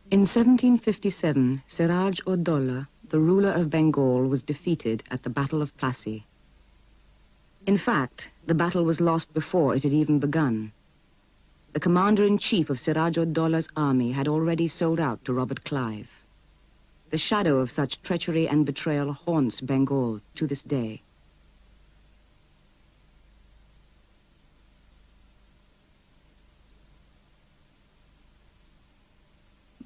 In 1757, Siraj-ud-Dowlah, the ruler of Bengal, was defeated at the Battle of Plassey. In fact, the battle was lost before it had even begun. The commander-in-chief of Siraj-ud-Dowlah's army had already sold out to Robert Clive. The shadow of such treachery and betrayal haunts Bengal to this day.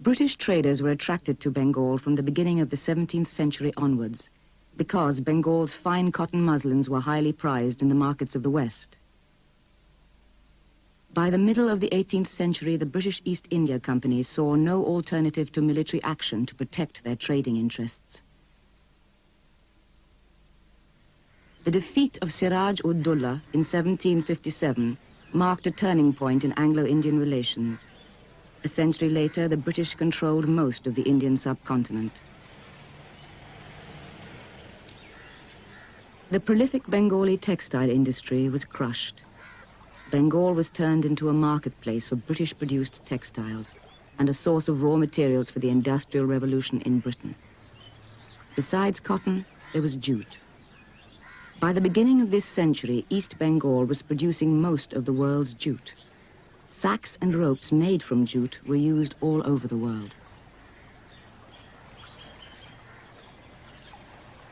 British traders were attracted to Bengal from the beginning of the 17th century onwards, because Bengal's fine cotton muslins were highly prized in the markets of the West. By the middle of the 18th century, the British East India Company saw no alternative to military action to protect their trading interests. The defeat of Siraj-ud-Dowlah in 1757 marked a turning point in Anglo-Indian relations. A century later, the British controlled most of the Indian subcontinent. The prolific Bengali textile industry was crushed. Bengal was turned into a marketplace for British-produced textiles and a source of raw materials for the Industrial Revolution in Britain. Besides cotton, there was jute. By the beginning of this century, East Bengal was producing most of the world's jute. Sacks and ropes made from jute were used all over the world.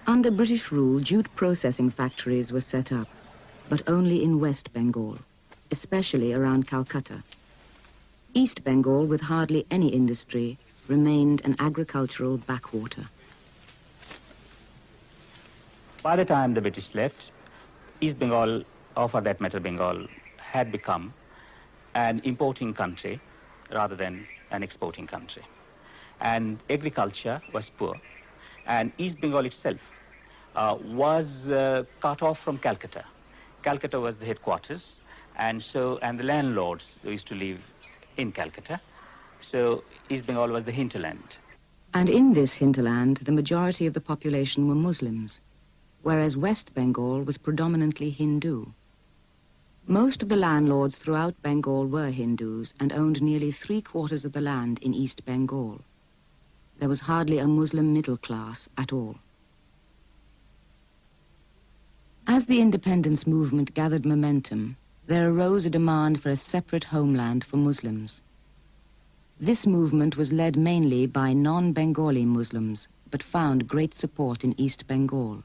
Under British rule, jute processing factories were set up, but only in West Bengal, especially around Calcutta. East Bengal, with hardly any industry, remained an agricultural backwater. By the time the British left, East Bengal, or for that matter Bengal, had become an importing country rather than an exporting country. And agriculture was poor. And East Bengal itself was cut off from Calcutta. Calcutta was the headquarters, and the landlords used to live in Calcutta. So East Bengal was the hinterland. And in this hinterland, the majority of the population were Muslims, whereas West Bengal was predominantly Hindu. Most of the landlords throughout Bengal were Hindus and owned nearly 3/4 of the land in East Bengal. There was hardly a Muslim middle class at all. As the independence movement gathered momentum, there arose a demand for a separate homeland for Muslims. This movement was led mainly by non-Bengali Muslims, but found great support in East Bengal,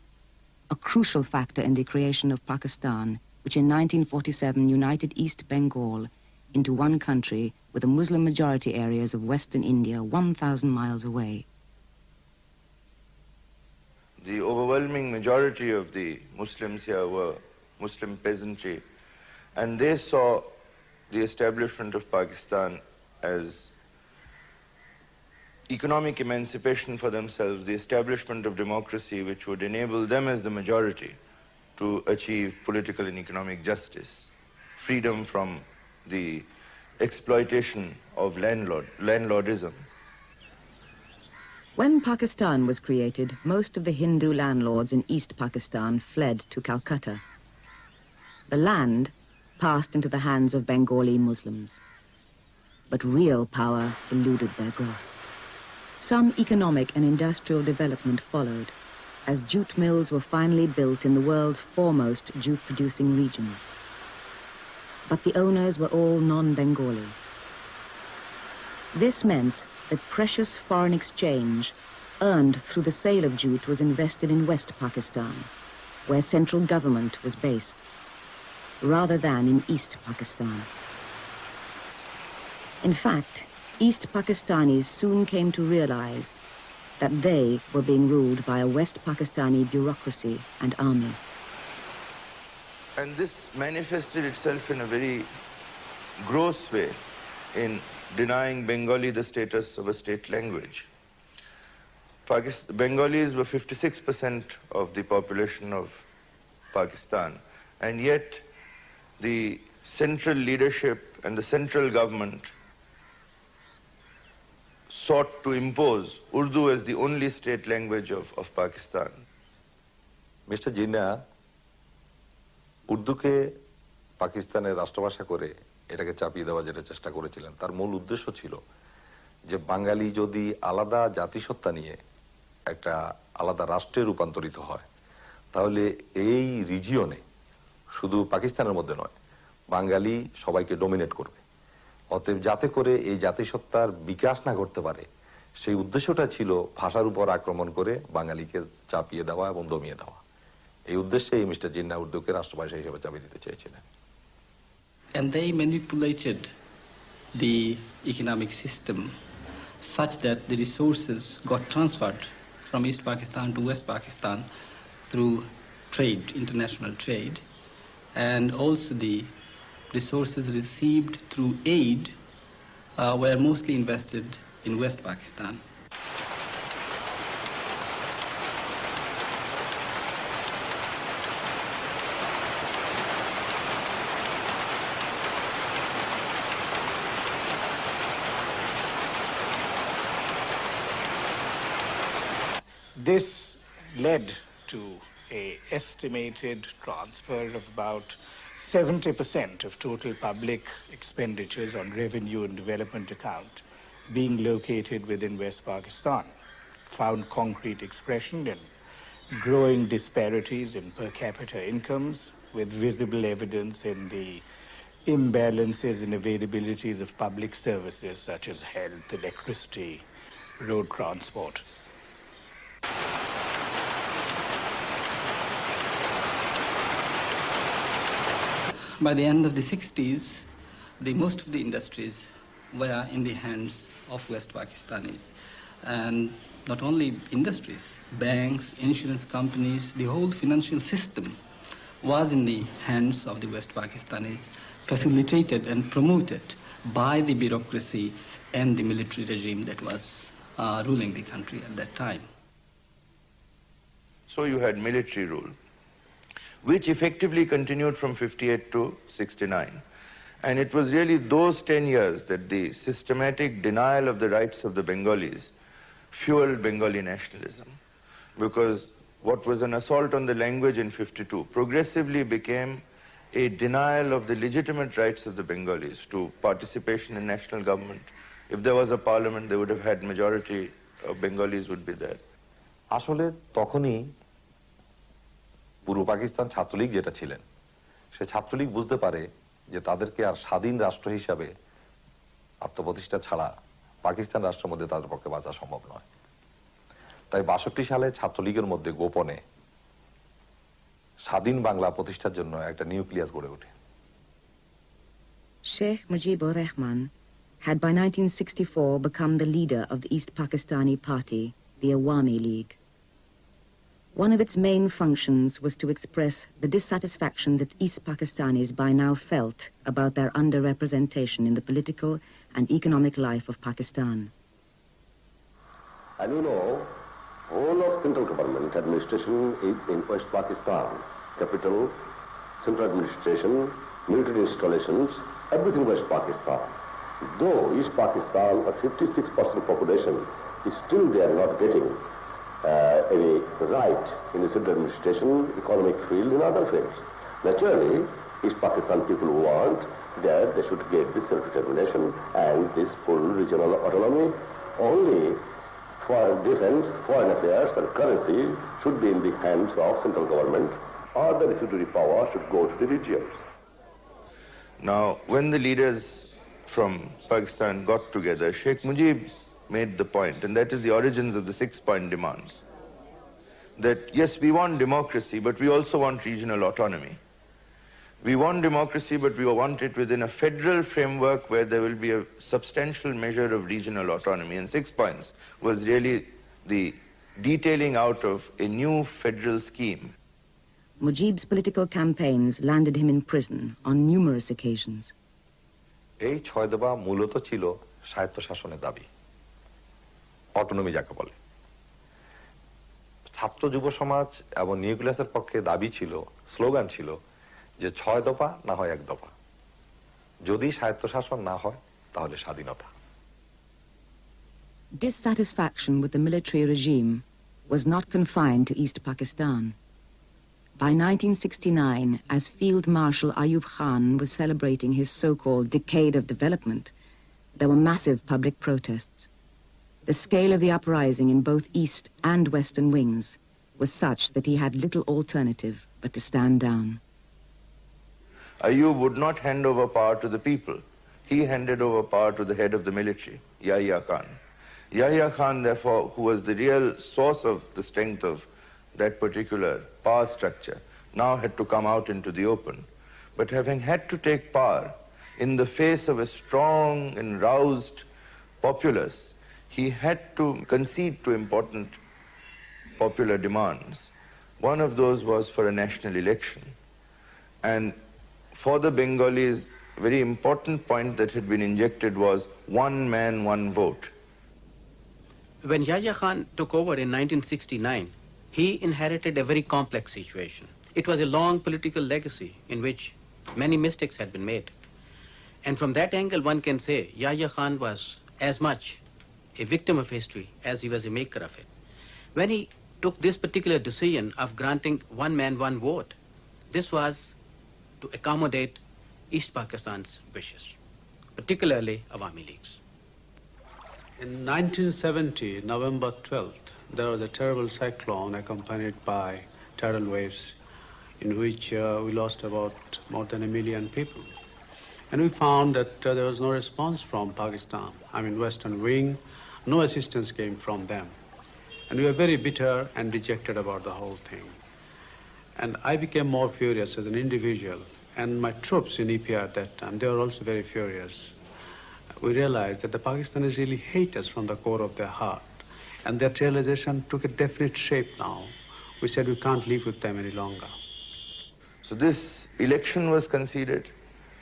a crucial factor in the creation of Pakistan, which in 1947 united East Bengal into one country with the Muslim majority areas of western India 1,000 miles away. The overwhelming majority of the Muslims here were Muslim peasantry, and they saw the establishment of Pakistan as economic emancipation for themselves, the establishment of democracy which would enable them as the majority to achieve political and economic justice, freedom from the exploitation of landlordism. When Pakistan was created, most of the Hindu landlords in East Pakistan fled to Calcutta. The land passed into the hands of Bengali Muslims, but real power eluded their grasp. Some economic and industrial development followed, as jute mills were finally built in the world's foremost jute-producing region. But the owners were all non-Bengali. This meant that precious foreign exchange earned through the sale of jute was invested in West Pakistan, where central government was based, rather than in East Pakistan. In fact, East Pakistanis soon came to realize that they were being ruled by a West Pakistani bureaucracy and army. And this manifested itself in a very gross way in denying Bengali the status of a state language. Bengalis were 56% of the population of Pakistan, and yet the central leadership and the central government sought to impose Urdu as the only state language of Pakistan. Mr. Jinnah, উর্দুকে পাকিস্তানের রাষ্ট্রভাষা করে এটাকে চাপিয়ে দেওয়া যেটা চেষ্টা করেছিলেন, তার মূল উদ্দেশ্য ছিল যে বাঙালি যদি আলাদা জাতিসত্তা নিয়ে একটা আলাদা রাষ্ট্রে রূপান্তরিত হয়, তাহলে এই রিজিয়নে শুধু পাকিস্তানের মধ্যে নয়, বাঙালি সবাইকে ডমিনেট করবে। অতএব যাতে করে এই জাতিসত্তার বিকাশ না করতে পারে, সেই উদ্দেশ্যটা ছিল ভাষার উপর আক্রমণ করে বাঙালিকে চাপিয়ে দেওয়া এবং দমিয়ে দেওয়া। এই উদ্দেশ্যেই মিস্টার জিন্নাহ উর্দুকে রাষ্ট্রভাষা হিসেবে চাপিয়ে দিতে চেয়েছিলেন। And they manipulated the economic system such that the resources got transferred from East Pakistan to West Pakistan through trade, international trade, and also the resources received through aid were mostly invested in West Pakistan. This led to an estimated transfer of about 70% of total public expenditures on revenue and development account being located within West Pakistan, found concrete expression in growing disparities in per capita incomes, with visible evidence in the imbalances in availabilities of public services such as health, electricity, road transport. By the end of the 60s, most of the industries were in the hands of West Pakistanis. And not only industries, banks, insurance companies, the whole financial system was in the hands of the West Pakistanis, facilitated and promoted by the bureaucracy and the military regime that was ruling the country at that time. So you had military rule, which effectively continued from 58 to 69. And it was really those 10 years that the systematic denial of the rights of the Bengalis fueled Bengali nationalism. Because what was an assault on the language in 52 progressively became a denial of the legitimate rights of the Bengalis to participation in national government. If there was a parliament, they would have had majority of Bengalis would be there. আসলে তখনই পূর্ব পাকিস্তান ছাত্রলীগ যেটা ছিলেন, সে ছাত্রলীগ বুঝতে পারে যে তাদেরকে আর স্বাধীন রাষ্ট্র হিসাবে আত্মপ্রতিষ্ঠা ছাড়া পাকিস্তান রাষ্ট্রের মধ্যে তাদের পক্ষে বাঁচা সম্ভব নয়। তাই 62 সালে ছাত্রলীগের মধ্যে গোপনে স্বাধীন বাংলা প্রতিষ্ঠার জন্য একটা নিউক্লিয়াস গড়ে ওঠে। Sheikh Mujibur Rahman had by 1964 become the leader of the East Pakistani Party, the Awami League. One of its main functions was to express the dissatisfaction that East Pakistanis by now felt about their underrepresentation in the political and economic life of Pakistan. And you know, whole of central government administration is in West Pakistan. Capital, central administration, military installations, everything West Pakistan. Though East Pakistan, a 56% population, is still they are not getting any right in the central administration, economic field, and other fields. Naturally, East Pakistan people want that they should get this self-determination and this full regional autonomy. Only for defense, foreign affairs, and currency should be in the hands of central government, or the residuary power should go to the regions. Now, when the leaders from Pakistan got together, Sheikh Mujib made the point, and that is the origins of the 6-point demand, that yes, we want democracy, but we also want regional autonomy. We want democracy, but we want it within a federal framework where there will be a substantial measure of regional autonomy. And 6 points was really the detailing out of a new federal scheme. Mujib's political campaigns landed him in prison on numerous occasions. এই 6 দফা মূলত ছিল স্বায়ত্তশাসনের দাবি, autonomy যাকে বলে। ছাত্র যুব সমাজ এবং নিউক্লিয়াসের পক্ষে দাবি ছিল, স্লোগান ছিল যে 6 দফা না হয় 1 দফা, যদি স্বায়ত্তশাসন না হয় তাহলে স্বাধীনতা। Dissatisfaction with the military regime was not confined to East Pakistan. By 1969, as Field Marshal Ayub Khan was celebrating his so-called decade of development, there were massive public protests. The scale of the uprising in both East and Western wings was such that he had little alternative but to stand down. Ayub would not hand over power to the people. He handed over power to the head of the military, Yahya Khan. Yahya Khan, therefore, who was the real source of the strength of that particular power structure, now had to come out into the open. But having had to take power in the face of a strong and roused populace, he had to concede to important popular demands. One of those was for a national election. And for the Bengalis, a very important point that had been injected was 1 man, 1 vote. When Yahya Khan took over in 1969, he inherited a very complex situation. It was a long political legacy in which many mistakes had been made. And from that angle, one can say Yahya Khan was as much a victim of history as he was a maker of it. When he took this particular decision of granting 1 man, 1 vote, this was to accommodate East Pakistan's wishes, particularly Awami Leagues. In 1970, November 12th, there was a terrible cyclone accompanied by tidal waves in which we lost about more than 1 million people. And we found that there was no response from Pakistan. I mean, Western Wing, no assistance came from them. And we were very bitter and dejected about the whole thing. And I became more furious as an individual. And my troops in EPR at that time, they were also very furious. We realized that the Pakistanis really hate us from the core of their heart. And that realization took a definite shape now. We said we can't live with them any longer. So this election was conceded.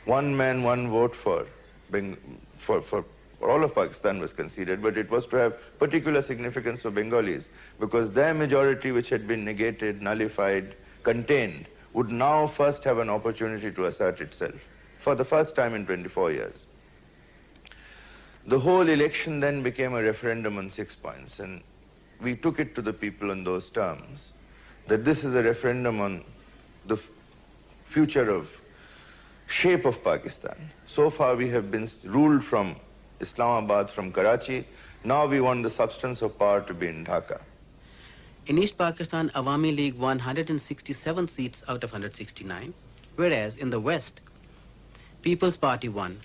1 man, 1 vote for all of Pakistan was conceded, but it was to have particular significance for Bengalis, because their majority, which had been negated, nullified, contained, would now first have an opportunity to assert itself for the first time in 24 years. The whole election then became a referendum on 6 points, and we took it to the people in those terms, that this is a referendum on the future of shape of Pakistan. So far we have been ruled from Islamabad, from Karachi. Now we want the substance of power to be in Dhaka. In East Pakistan, Awami League won 167 seats out of 169, whereas in the West, People's Party won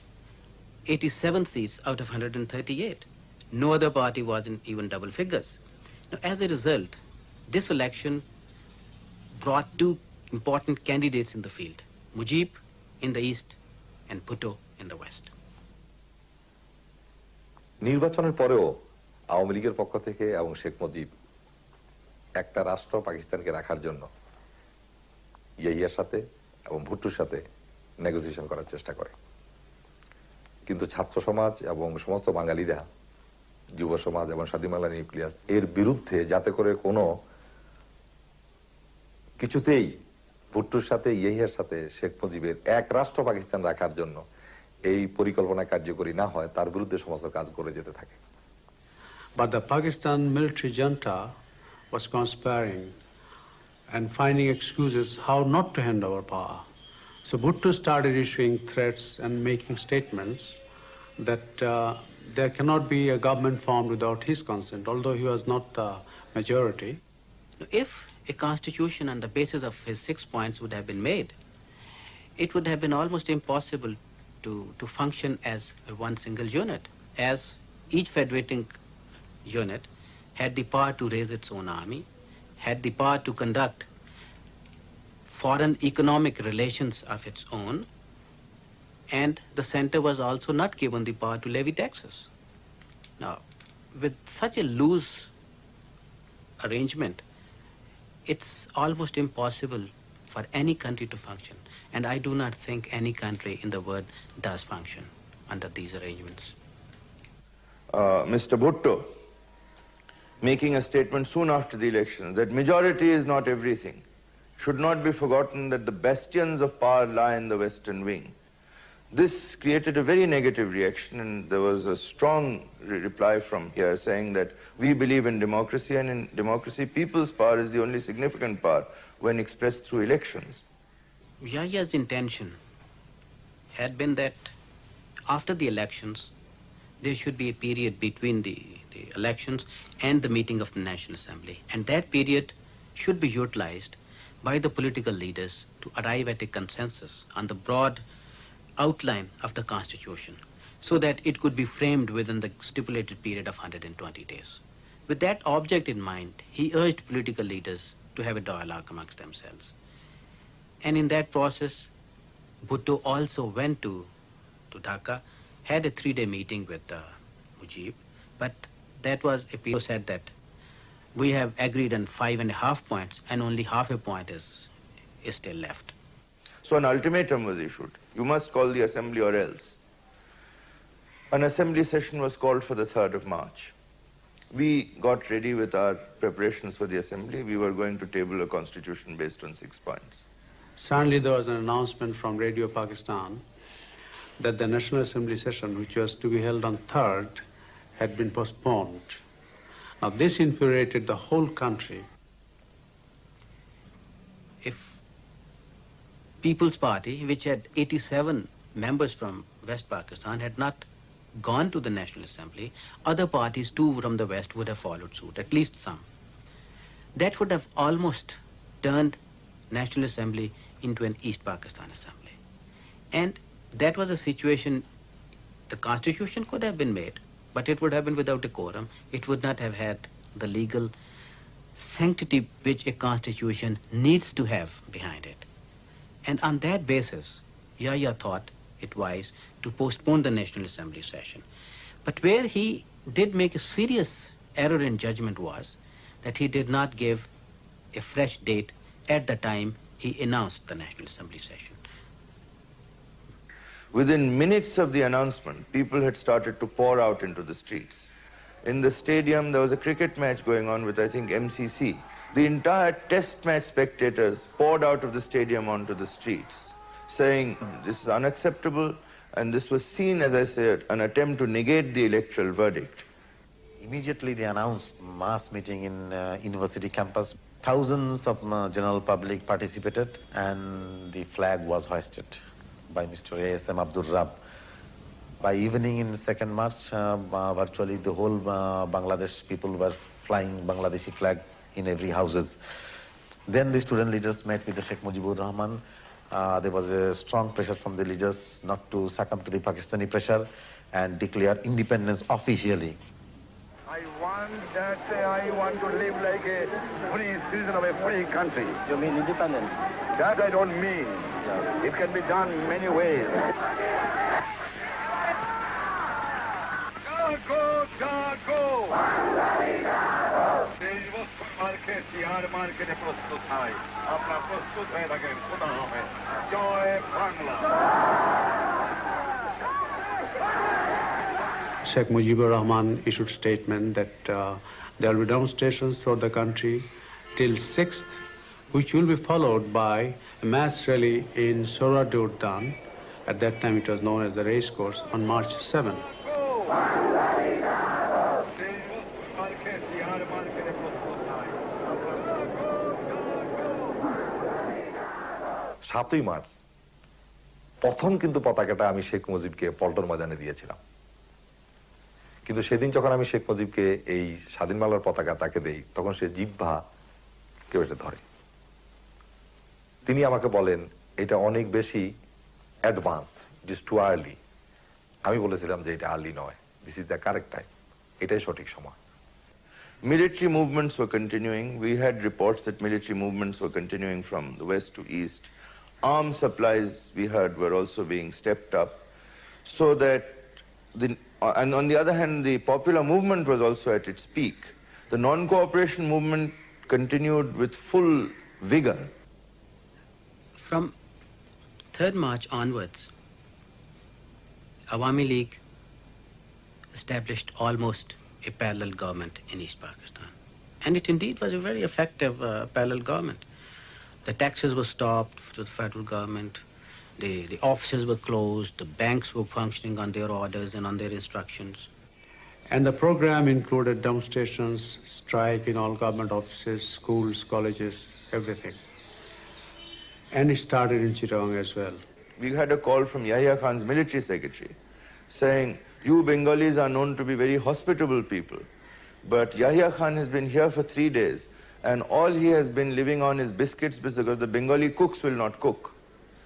87 seats out of 138. No other party was in even double figures. Now, as a result, this election brought two important candidates in the field, Mujib in the East and Bhutto in the West. নির্বাচনের পরেও আওয়ামী লীগের পক্ষ থেকে এবং শেখ মুজিব একটা রাষ্ট্র পাকিস্তানকে রাখার জন্য ইয়াহিয়ার সাথে এবং ভুট্টোর সাথে নেগোসিয়েশন করার চেষ্টা করে। কিন্তু ছাত্র সমাজ এবং সমস্ত বাঙালিরা, যুব সমাজ এবং স্বাধীন বাংলা নিউক্লিয়াস এর বিরুদ্ধে, যাতে করে কোনো কিছুতেই ভুট্টোর সাথে ইয়াহিয়ার সাথে শেখ মুজিবের এক রাষ্ট্র পাকিস্তান রাখার জন্য এই পরিকল্পনা কার্যকরী না হয়, তার বিরুদ্ধে সমস্ত কাজ করে যেতে থাকে। But the Pakistan military junta was conspiring and finding excuses how not to hand over power. So Bhutto started issuing threats and making statements that there cannot be a government formed without his consent, although he was not the majority. If a constitution on the basis of his 6 points would have been made, it would have been almost impossible to function as one single unit, as each federating unit had the power to raise its own army, had the power to conduct foreign economic relations of its own, and the center was also not given the power to levy taxes. Now, with such a loose arrangement, it's almost impossible for any country to function, and I do not think any country in the world does function under these arrangements. Mr. Bhutto, making a statement soon after the election that majority is not everything, should not be forgotten that the bastions of power lie in the western wing. This created a very negative reaction, and there was a strong reply from here saying that we believe in democracy, and in democracy people's power is the only significant power when expressed through elections. Yahiya's intention had been that after the elections there should be a period between the elections and the meeting of the National Assembly, and that period should be utilized by the political leaders to arrive at a consensus on the broad outline of the Constitution so that it could be framed within the stipulated period of 120 days. With that object in mind, he urged political leaders to have a dialogue amongst themselves. And in that process, Bhutto also went to Dhaka, had a 3-day meeting with Mujib, but that was a PO said that we have agreed on 5.5 points and only half a point is still left. So an ultimatum was issued. You must call the assembly or else. An assembly session was called for the 3rd of March. We got ready with our preparations for the assembly. We were going to table a constitution based on 6 points. Suddenly there was an announcement from Radio Pakistan that the National Assembly session, which was to be held on 3rd, had been postponed. Now this infuriated the whole country. If People's Party, which had 87 members from West Pakistan, had not gone to the National Assembly, other parties too from the West would have followed suit, at least some. That would have almost turned National Assembly into an East Pakistan Assembly. And that was a situation, the Constitution could have been made, but it would have been without a quorum. It would not have had the legal sanctity which a Constitution needs to have behind it. And on that basis, Yahya thought it wise to postpone the National Assembly session. But where he did make a serious error in judgment was that he did not give a fresh date at the time he announced the National Assembly session. Within minutes of the announcement, people had started to pour out into the streets. In the stadium, there was a cricket match going on with, I think, MCC. The entire test match spectators poured out of the stadium onto the streets, saying this is unacceptable, and this was seen, as I said, an attempt to negate the electoral verdict. Immediately they announced mass meeting in university campus. Thousands of general public participated, and the flag was hoisted by Mr. A.S.M. Abdul Rab. By evening in 2nd March, virtually the whole Bangladesh people were flying Bangladeshi flag in every houses. Then the student leaders met with the Sheikh Mujibur Rahman. There was a strong pressure from the leaders not to succumb to the Pakistani pressure and declare independence officially. I want to live like a free citizen of a free country. You mean independence? That I don't mean. Yeah. It can be done many ways. Sheikh Mujibur Rahman issued statement that there will be demonstrations throughout the country till 6th, which will be followed by a mass rally in Soradurdan. At that time it was known as the race course on March 7. সাতই March প্রথম কিন্তু পতাকাটা আমি শেখ মুজিবকে পল্টন ময়দানে দিয়েছিলাম। কিন্তু সেদিন যখন আমি শেখ মুজিবকে এই স্বাধীন বাংলার পতাকা তাকে দেই, তখন সে জিহ্বা কেউ এটা ধরে। তিনি আমাকে বলেন এটা অনেক বেশি advance, it is too early. আমি বলেছিলাম যে এটা আর্লি নয়, this is the correct time, এটাই সঠিক সময়। Military movements were continuing. We had reports that military movements were continuing from the west to east. Arms supplies, we heard, were also being stepped up, so that and on the other hand, the popular movement was also at its peak. The non-cooperation movement continued with full vigor. From 3rd March onwards, Awami League established almost a parallel government in East Pakistan. And it indeed was a very effective parallel government. The taxes were stopped to the federal government, the offices were closed, the banks were functioning on their orders and on their instructions. And the program included demonstrations, strike in all government offices, schools, colleges, everything. And it started in Chittagong as well. We had a call from Yahya Khan's military secretary saying, you Bengalis are known to be very hospitable people, but Yahya Khan has been here for 3 days and all he has been living on is biscuits because the Bengali cooks will not cook.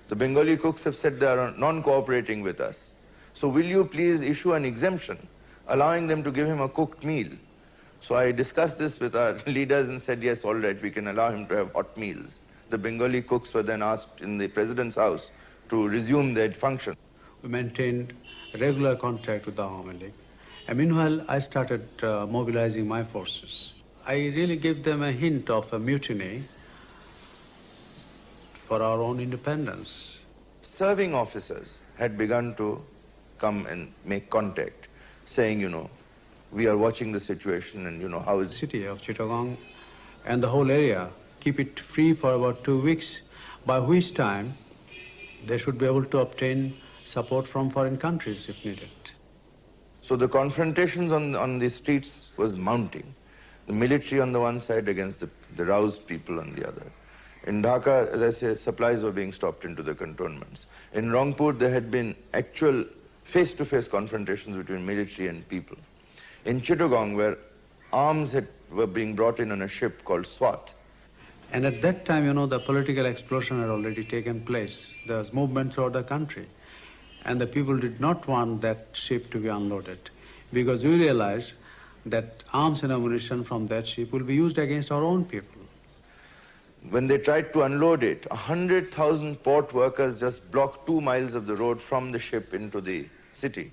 The Bengali cooks have said they are non-cooperating with us. So will you please issue an exemption allowing them to give him a cooked meal? So I discussed this with our leaders and said, yes, all right, we can allow him to have hot meals. The Bengali cooks were then asked in the president's house to resume their function. We maintained regular contact with the Awami League. And meanwhile, I started mobilizing my forces. I really gave them a hint of a mutiny for our own independence. Serving officers had begun to come and make contact, saying, we are watching the situation and, how is the city of Chittagong and the whole area, keep it free for about 2 weeks, by which time they should be able to obtain support from foreign countries if needed. So the confrontations on the streets was mounting. The military on the one side against the roused people on the other. In Dhaka, as I say, supplies were being stopped into the cantonments. In Rangpur, there had been actual face-to-face confrontations between military and people. In Chittagong, where arms were being brought in on a ship called Swat. And at that time, the political explosion had already taken place. There was movement throughout the country. And the people did not want that ship to be unloaded because we realized that arms and ammunition from that ship will be used against our own people. When they tried to unload it, 100,000 port workers just blocked 2 miles of the road from the ship into the city.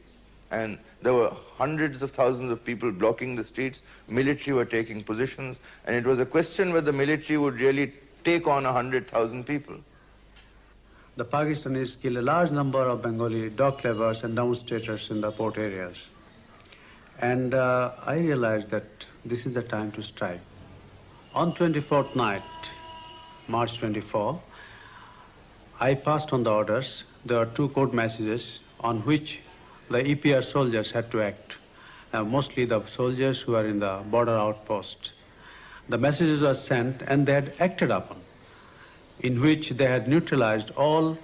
And there were hundreds of thousands of people blocking the streets. Military were taking positions. And it was a question whether the military would really take on 100,000 people. The Pakistanis killed a large number of Bengali dock laborers and demonstrators in the port areas. And I realized that this is the time to strike. On 24th night, March 24, I passed on the orders. There are 2 code messages on which the EPR soldiers had to act, mostly the soldiers who are in the border outpost. The messages were sent and they had acted upon, in which they had neutralized all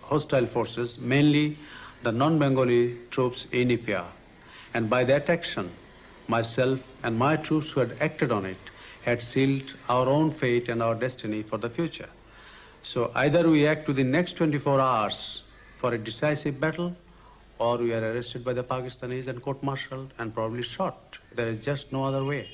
hostile forces, mainly the non-Bengali troops in EPR. And by that action, myself and my troops who had acted on it had sealed our own fate and our destiny for the future. So either we act to the next 24 hours for a decisive battle, or we are arrested by the Pakistanis and court-martialed and probably shot. There is just no other way.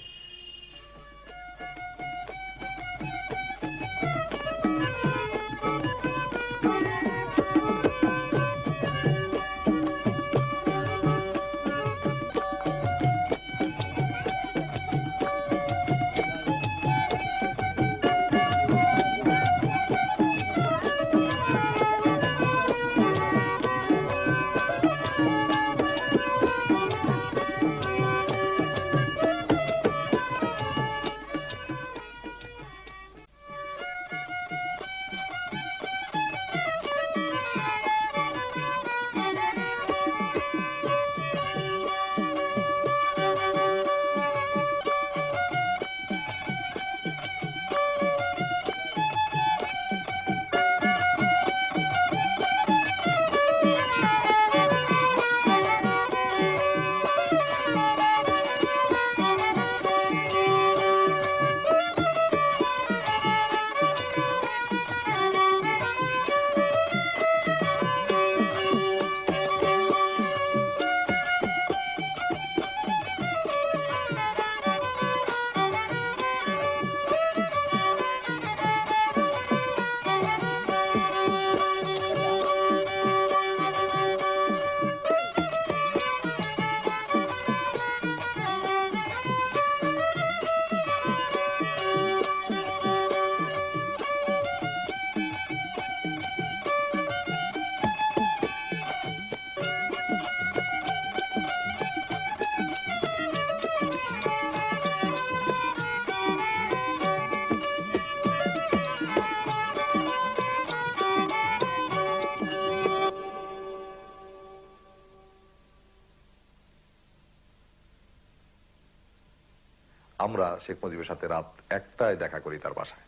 আমরা শেখ মুজিবের সাথে রাত 1টায় দেখা করি তার বাসায়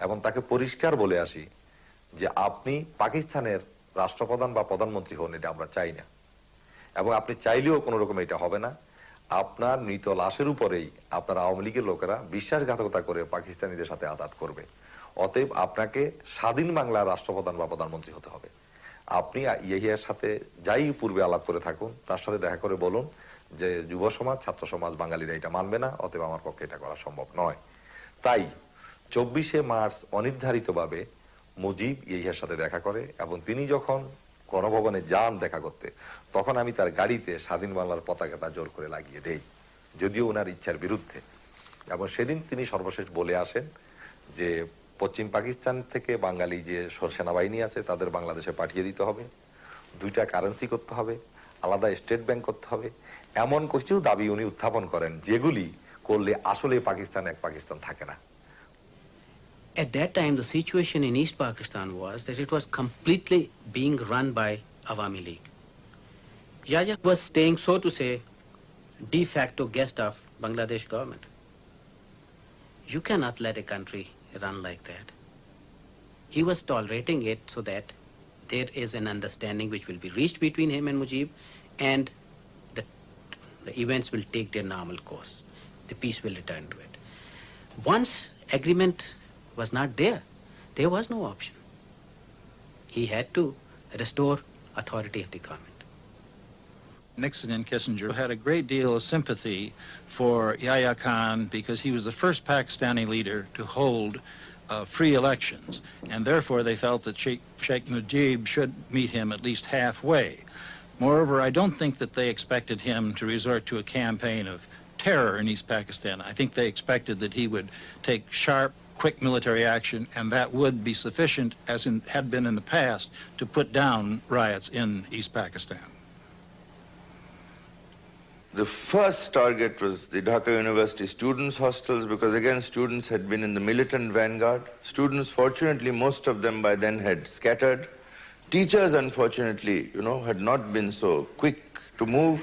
এবং তাকে পরিষ্কার বলে আসি যে আপনি পাকিস্তানের রাষ্ট্রপ্রধান বা প্রধানমন্ত্রী হন, এটা আমরা চাই না, এবং আপনি চাইলেও কোনো রকম এটা হবে না। আপনার মৃত লাশের উপরেই আপনার আওয়ামী লীগের লোকেরা বিশ্বাসঘাতকতা করে পাকিস্তানিদের সাথে আঘাত করবে। অতএব আপনাকে স্বাধীন বাংলার রাষ্ট্রপ্রধান বা প্রধানমন্ত্রী হতে হবে। আপনি ইয়াহিয়ার সাথে যাই পূর্বে আলাপ করে থাকুন, তার সাথে দেখা করে বলুন যে যুব সমাজ, ছাত্র সমাজ, বাঙালিরা এটা মানবে না, অতএব আমার পক্ষে এটা করা সম্ভব নয়। তাই 24শে মার্চ অনির্ধারিতভাবে মুজিব ইয়াহিয়ার সাথে দেখা করে, এবং তিনি যখন গণভবনে যান দেখা করতে, তখন আমি তার গাড়িতে স্বাধীন বাংলার পতাকাটা জোর করে লাগিয়ে দেই, যদিও ওনার ইচ্ছার বিরুদ্ধে। এবং সেদিন তিনি সর্বশেষ বলে আসেন যে পশ্চিম পাকিস্তান থেকে বাঙালি যে সেনাবাহিনী আছে তাদের বাংলাদেশে পাঠিয়ে দিতে হবে, 2টা কারেন্সি করতে হবে, আলাদা স্টেট ব্যাংক করতে হবে, এমন কিছু দাবি উনি উত্থাপন করেন যেগুলি করলে আসলে পাকিস্তান এক পাকিস্তান থাকে না। At that time, the situation in East Pakistan was that it was completely being run by Awami League. Yahya was staying, so to say, de facto guest of Bangladesh government. You cannot let a country run like that. He was tolerating it so that there is an understanding which will be reached between him and Mujib, and the events will take their normal course. The peace will return to it. Once agreement was not there, there was no option. He had to restore authority of the government. Nixon and Kissinger had a great deal of sympathy for Yahya Khan because he was the first Pakistani leader to hold free elections, and therefore they felt that Sheikh Mujib should meet him at least halfway. Moreover, I don't think that they expected him to resort to a campaign of terror in East Pakistan. I think they expected that he would take sharp, quick military action, and that would be sufficient, as had been in the past, to put down riots in East Pakistan. The first target was the Dhaka University students' hostels, because again students had been in the militant vanguard. Students, fortunately, most of them by then had scattered. Teachers, unfortunately, had not been so quick to move.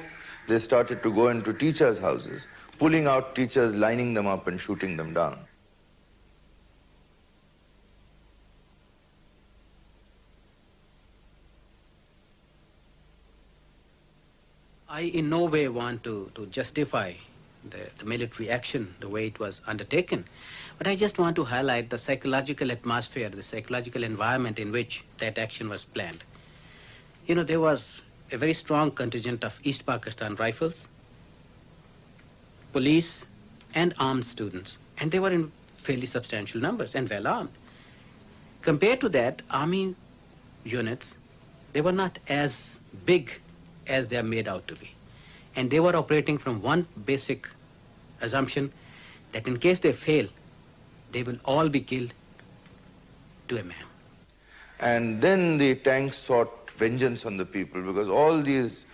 They started to go into teachers' houses, pulling out teachers, lining them up and shooting them down. I in no way want to justify the military action, the way it was undertaken. But I just want to highlight the psychological atmosphere, the psychological environment in which that action was planned. You know, there was a very strong contingent of East Pakistan Rifles, police, and armed students. And they were in fairly substantial numbers and well armed. Compared to that, army units, they were not as big as they are made out to be. And they were operating from one basic assumption that in case they fail, they will all be killed to a man. And then the tanks sought vengeance on the people, because all these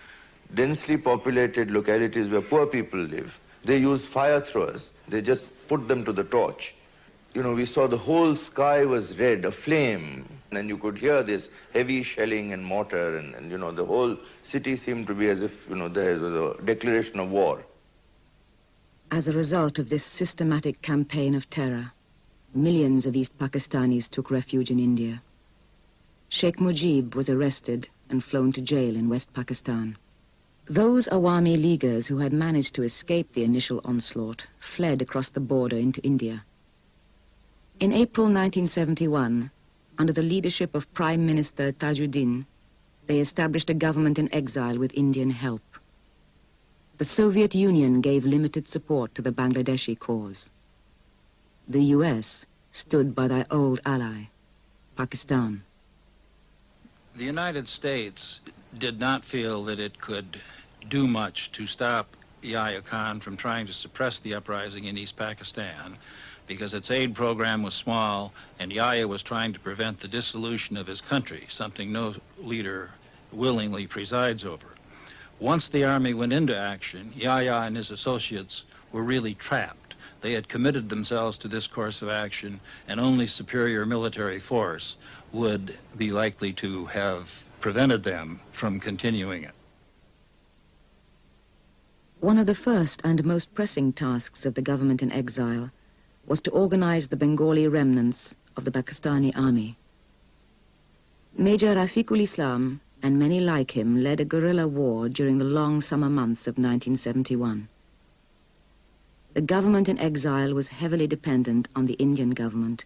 densely populated localities where poor people live, they use fire throwers. They just put them to the torch. You know, we saw the whole sky was red, aflame, and you could hear this heavy shelling and mortar, and you know, the whole city seemed to be as if, you know, there was a declaration of war. As a result of this systematic campaign of terror, millions of East Pakistanis took refuge in India. Sheikh Mujib was arrested and flown to jail in West Pakistan. Those Awami Leaguers who had managed to escape the initial onslaught fled across the border into India. In April 1971, under the leadership of Prime Minister Tajuddin, they established a government in exile with Indian help. The Soviet Union gave limited support to the Bangladeshi cause. The US stood by their old ally, Pakistan. The United States did not feel that it could do much to stop Yahya Khan from trying to suppress the uprising in East Pakistan, because its aid program was small and Yahya was trying to prevent the dissolution of his country, something no leader willingly presides over. Once the army went into action, Yahya and his associates were really trapped. They had committed themselves to this course of action, and only superior military force would be likely to have prevented them from continuing it. One of the first and most pressing tasks of the government in exile was to organize the Bengali remnants of the Pakistani army. Major Rafiqul Islam and many like him led a guerrilla war during the long summer months of 1971. The government in exile was heavily dependent on the Indian government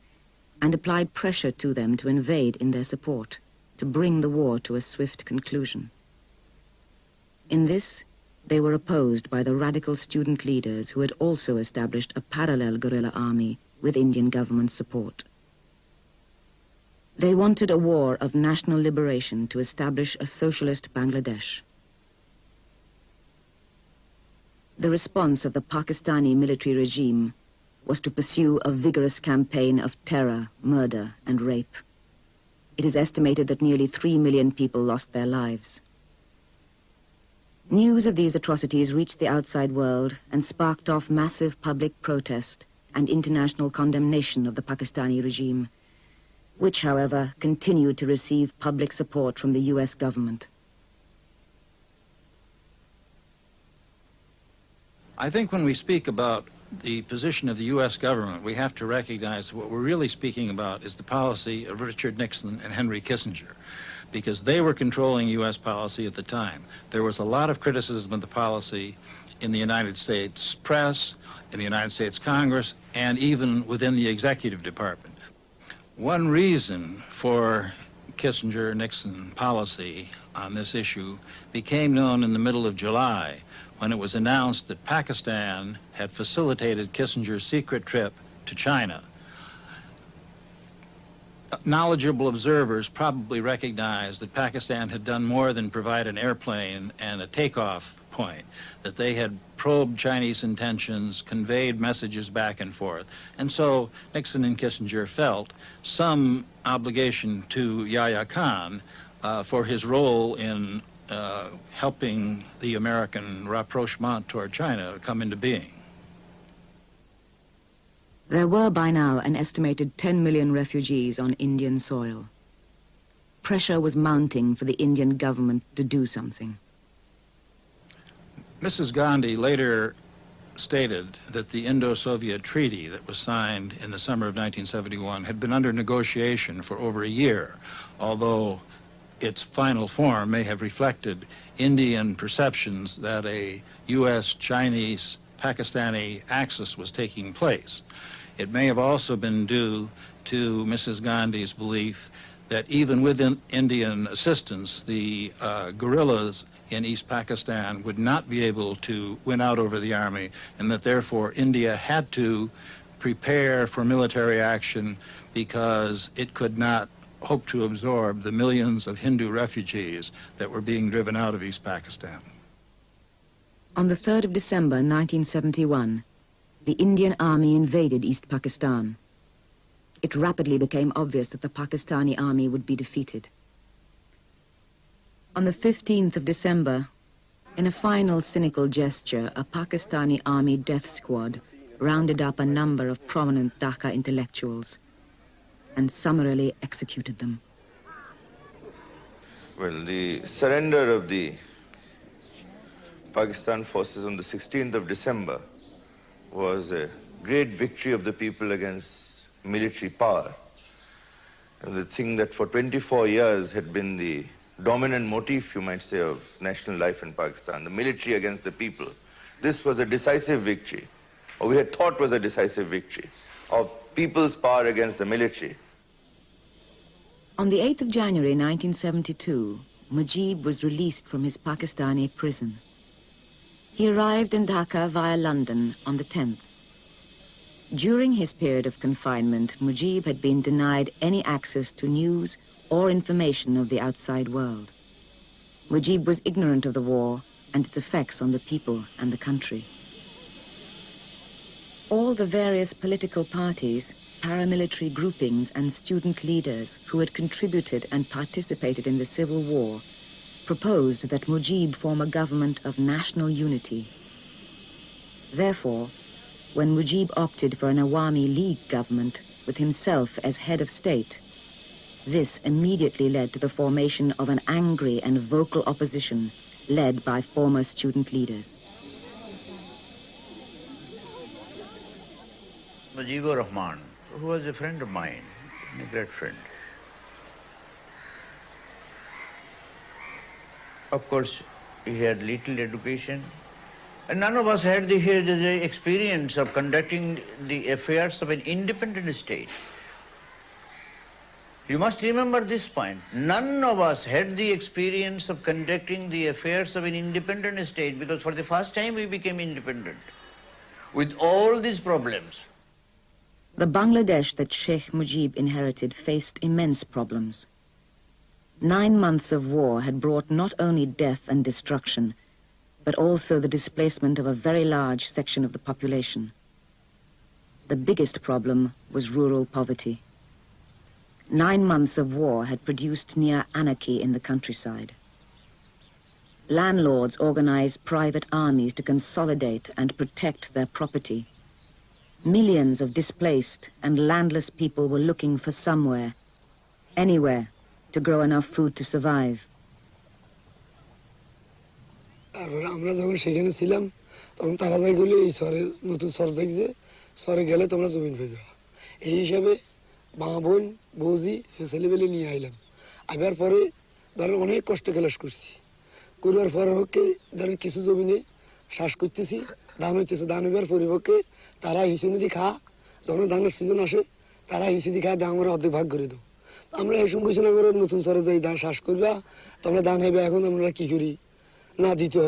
and applied pressure to them to invade in their support, to bring the war to a swift conclusion. In this, they were opposed by the radical student leaders who had also established a parallel guerrilla army with Indian government support. They wanted a war of national liberation to establish a socialist Bangladesh. The response of the Pakistani military regime was to pursue a vigorous campaign of terror, murder, and rape. It is estimated that nearly 3 million people lost their lives. News of these atrocities reached the outside world and sparked off massive public protest and international condemnation of the Pakistani regime, which, however, continued to receive public support from the US government. I think when we speak about the position of the U.S. government, we have to recognize what we're really speaking about is the policy of Richard Nixon and Henry Kissinger, because they were controlling U.S. policy at the time. There was a lot of criticism of the policy in the United States press, in the United States Congress, and even within the executive department. One reason for Kissinger-Nixon policy on this issue became known in the middle of July, when it was announced that Pakistan had facilitated Kissinger's secret trip to China. Knowledgeable observers probably recognized that Pakistan had done more than provide an airplane and a takeoff point, that they had probed Chinese intentions, conveyed messages back and forth. And so Nixon and Kissinger felt some obligation to Yahya Khan for his role in helping the American rapprochement toward China come into being. There were by now an estimated 10 million refugees on Indian soil. Pressure was mounting for the Indian government to do something. Mrs. Gandhi later stated that the Indo-Soviet treaty that was signed in the summer of 1971 had been under negotiation for over a year, although its final form may have reflected Indian perceptions that a U.S.-Chinese Pakistani axis was taking place. It may have also been due to Mrs. Gandhi's belief that even with Indian assistance, the guerrillas in East Pakistan would not be able to win out over the army, and that therefore India had to prepare for military action because it could not hope to absorb the millions of Hindu refugees that were being driven out of East Pakistan. On the 3rd of December 1971, the Indian army invaded East Pakistan. It rapidly became obvious that the Pakistani army would be defeated. On the 15th of December, in a final cynical gesture, a Pakistani army death squad rounded up a number of prominent Dhaka intellectuals and summarily executed them. Well, the surrender of the Pakistan forces on the 16th of December was a great victory of the people against military power. And the thing that for 24 years had been the dominant motif, you might say, of national life in Pakistan, the military against the people. This was a decisive victory, or we had thought was a decisive victory, of people's power against the military. On the 8th of January 1972, Mujib was released from his Pakistani prison. He arrived in Dhaka via London on the 10th. During his period of confinement, Mujib had been denied any access to news or information of the outside world. Mujib was ignorant of the war and its effects on the people and the country. All the various political parties, paramilitary groupings and student leaders who had contributed and participated in the civil war proposed that Mujib form a government of national unity. Therefore, when Mujib opted for an Awami League government with himself as head of state, this immediately led to the formation of an angry and vocal opposition led by former student leaders. Mujibur Rahman, who was a friend of mine, a great friend. Of course, he had little education, and none of us had the experience of conducting the affairs of an independent state. You must remember this point. None of us had the experience of conducting the affairs of an independent state, because for the first time we became independent with all these problems. The Bangladesh that Sheikh Mujib inherited faced immense problems. 9 months of war had brought not only death and destruction, but also the displacement of a very large section of the population. The biggest problem was rural poverty. 9 months of war had produced near anarchy in the countryside. Landlords organized private armies to consolidate and protect their property. Millions of displaced and landless people were looking for somewhere, anywhere, to grow enough food to survive. আমরা যখন সেখানে ছিলাম তখন তারা যাই গেলে এই শহরে নতুন শহর দেখছে শহরে গেলে তোমরা জমি পাবে এই হিসাবে মা বোন বৌজি ছেলেবেলে নিয়ে আইলাম আবার পরে ধরেন অনেক কষ্ট ক্লাস করছি করার পর হচ্ছে ধরেন কিছু জমি নেই শ্বাস করতেছি ধান হইতেছে ধান হইবার পরিপক্ষে তারা হিসে নদী খা যখন ধানের সিজন আসে তারা হিসে দি খা ধান আমরা অর্ধেক ভাগ করে দেবো আমরা এই সময় ঘোষণা করে নতুন শহরে যাই ধান শ্বাস করবা তোমরা ধান হইবে এখন আমরা কি করি না দিতে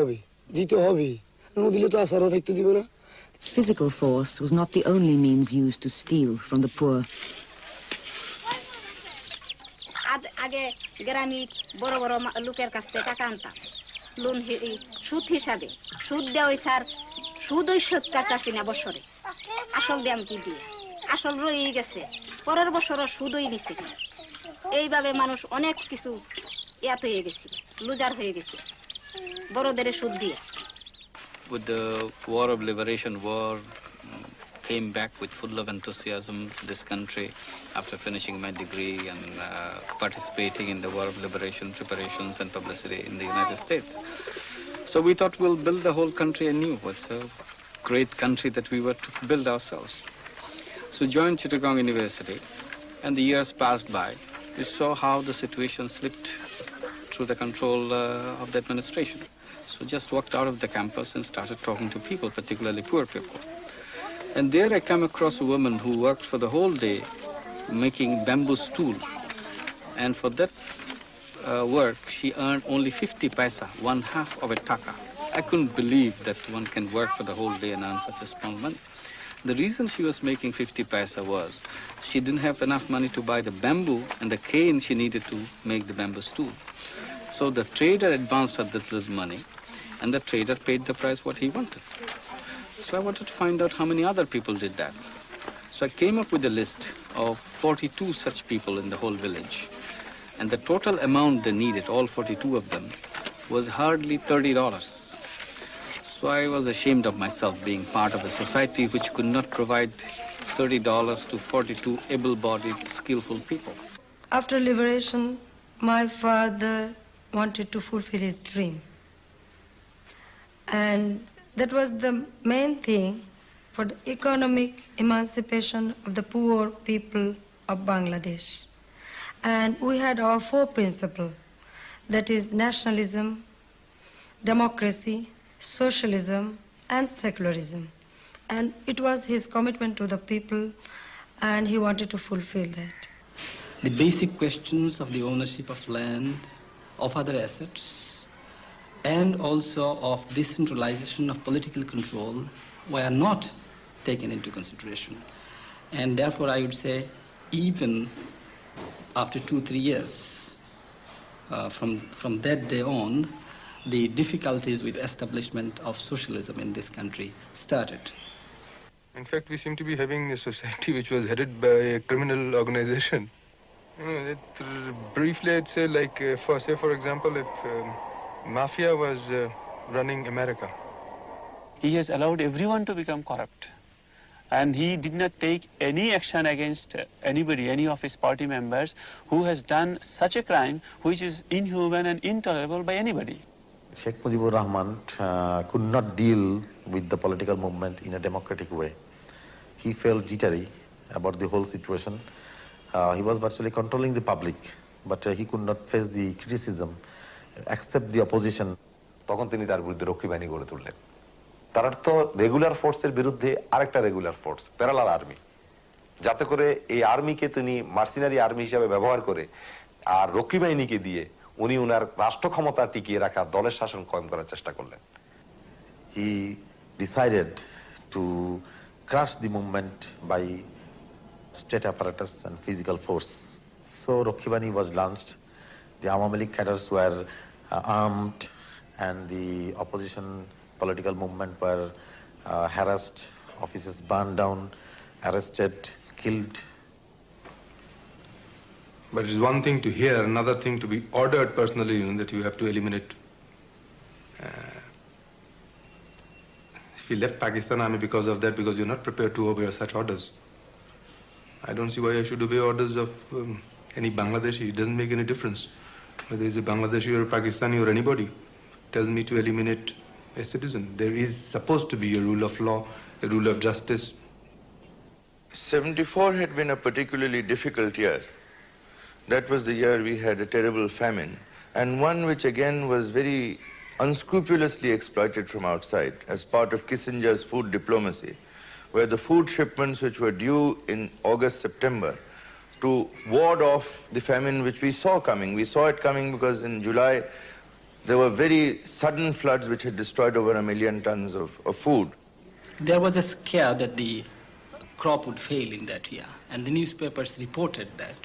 হবে না দিলে তো আসারও থাকতে দিবে না Physical force was not the only means used to steal from the poor. আগে গ্রামে বড় বড় লোকের কাছ থেকে টাকা আনতাম লোন সুদ হিসাবে সুদ দেওয়া স্যার সুদ ওই 70 টাকা না বছরে আসল দাম কি দিয়ে আসল রয়ে গেছে পরের বছরও সুদ ওই নিছে এইভাবে মানুষ অনেক কিছু ইয়াত হয়ে গেছে লুজার হয়ে গেছে বড়দের সুদ দিয়ে With the war of liberation, came back with full of enthusiasm this country after finishing my degree and participating in the war of liberation preparations and publicity in the United States. So we thought we'll build the whole country anew. It's a great country that we were to build ourselves. So joined Chittagong University, and the years passed by. We saw how the situation slipped through the control of the administration. So just walked out of the campus and started talking to people, particularly poor people. And there I came across a woman who worked for the whole day making bamboo stool. And for that work, she earned only 50 paisa, 1/2 of a taka. I couldn't believe that one can work for the whole day and earn such a small money. The reason she was making 50 paisa was she didn't have enough money to buy the bamboo and the cane she needed to make the bamboo stool. So the trader advanced her this little money, and the trader paid the price what he wanted. So I wanted to find out how many other people did that. So I came up with a list of 42 such people in the whole village. And the total amount they needed, all 42 of them, was hardly $30. So I was ashamed of myself being part of a society which could not provide $30 to 42 able-bodied, skillful people. After liberation, my father wanted to fulfill his dream. And that was the main thing for the economic emancipation of the poor people of Bangladesh. And we had our 4 principles, that is nationalism, democracy, socialism, and secularism. And it was his commitment to the people, and he wanted to fulfill that. The basic questions of the ownership of land, of other assets, and also of decentralization of political control were not taken into consideration. And therefore, I would say, even after 2-3 years, from that day on, the difficulties with establishment of socialism in this country started. In fact, we seem to be having a society which was headed by a criminal organization. You know, briefly, I'd say, like, for example, if mafia was running America. He has allowed everyone to become corrupt. And he did not take any action against anybody, any of his party members, who has done such a crime which is inhuman and intolerable by anybody. Sheikh Mujibur Rahman could not deal with the political movement in a democratic way. He felt jittery about the whole situation. He was virtually controlling the public, but he could not face the criticism, accept the opposition. তখন তিনি তার বিরুদ্ধে রক্ষী বাহিনী গড়ে তুললেন। তার অর্থ রেগুলার ফোর্সের বিরুদ্ধে আরেকটা রেগুলার ফোর্স, প্যারালাল আর্মি, যাতে করে এই আর্মিকে তিনি মার্সিনারি আর্মি হিসেবে ব্যবহার করে আর রক্ষী বাহিনীকে দিয়ে উনি উনার রাষ্ট্র ক্ষমতা টিকিয়ে রাখা দলের শাসন কায়েম করার চেষ্টা করলেন। He decided to crush the movement by state apparatus and physical force. So Rakhi Bahini was launched. The Awami League cadres were armed, and the opposition political movement were harassed, offices burned down, arrested, killed. But it's one thing to hear, another thing to be ordered personally, you know, that you have to eliminate. If he left Pakistan Army because of that, because you're not prepared to obey such orders. I don't see why I should obey orders of any Bangladeshi. It doesn't make any difference. Whether he's a Bangladeshi or a Pakistani or anybody tells me to eliminate a citizen. There is supposed to be a rule of law, a rule of justice. 74 had been a particularly difficult year. That was the year we had a terrible famine, and one which again was very unscrupulously exploited from outside as part of Kissinger's food diplomacy, where the food shipments which were due in August, September, to ward off the famine which we saw coming. We saw it coming because in July there were very sudden floods which had destroyed over 1 million tons of food. There was a scare that the crop would fail in that year, and the newspapers reported that.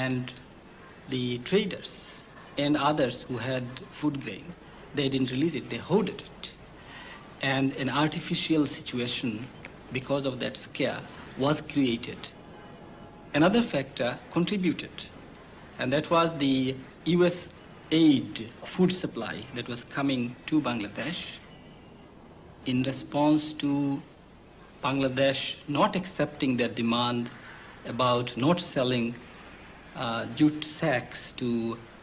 And the traders and others who had food grain, they didn't release it, they hoarded it. And an artificial situation, because of that scare, was created. Another factor contributed, and that was the US aid food supply that was coming to Bangladesh in response to Bangladesh not accepting their demand about not selling jute sacks to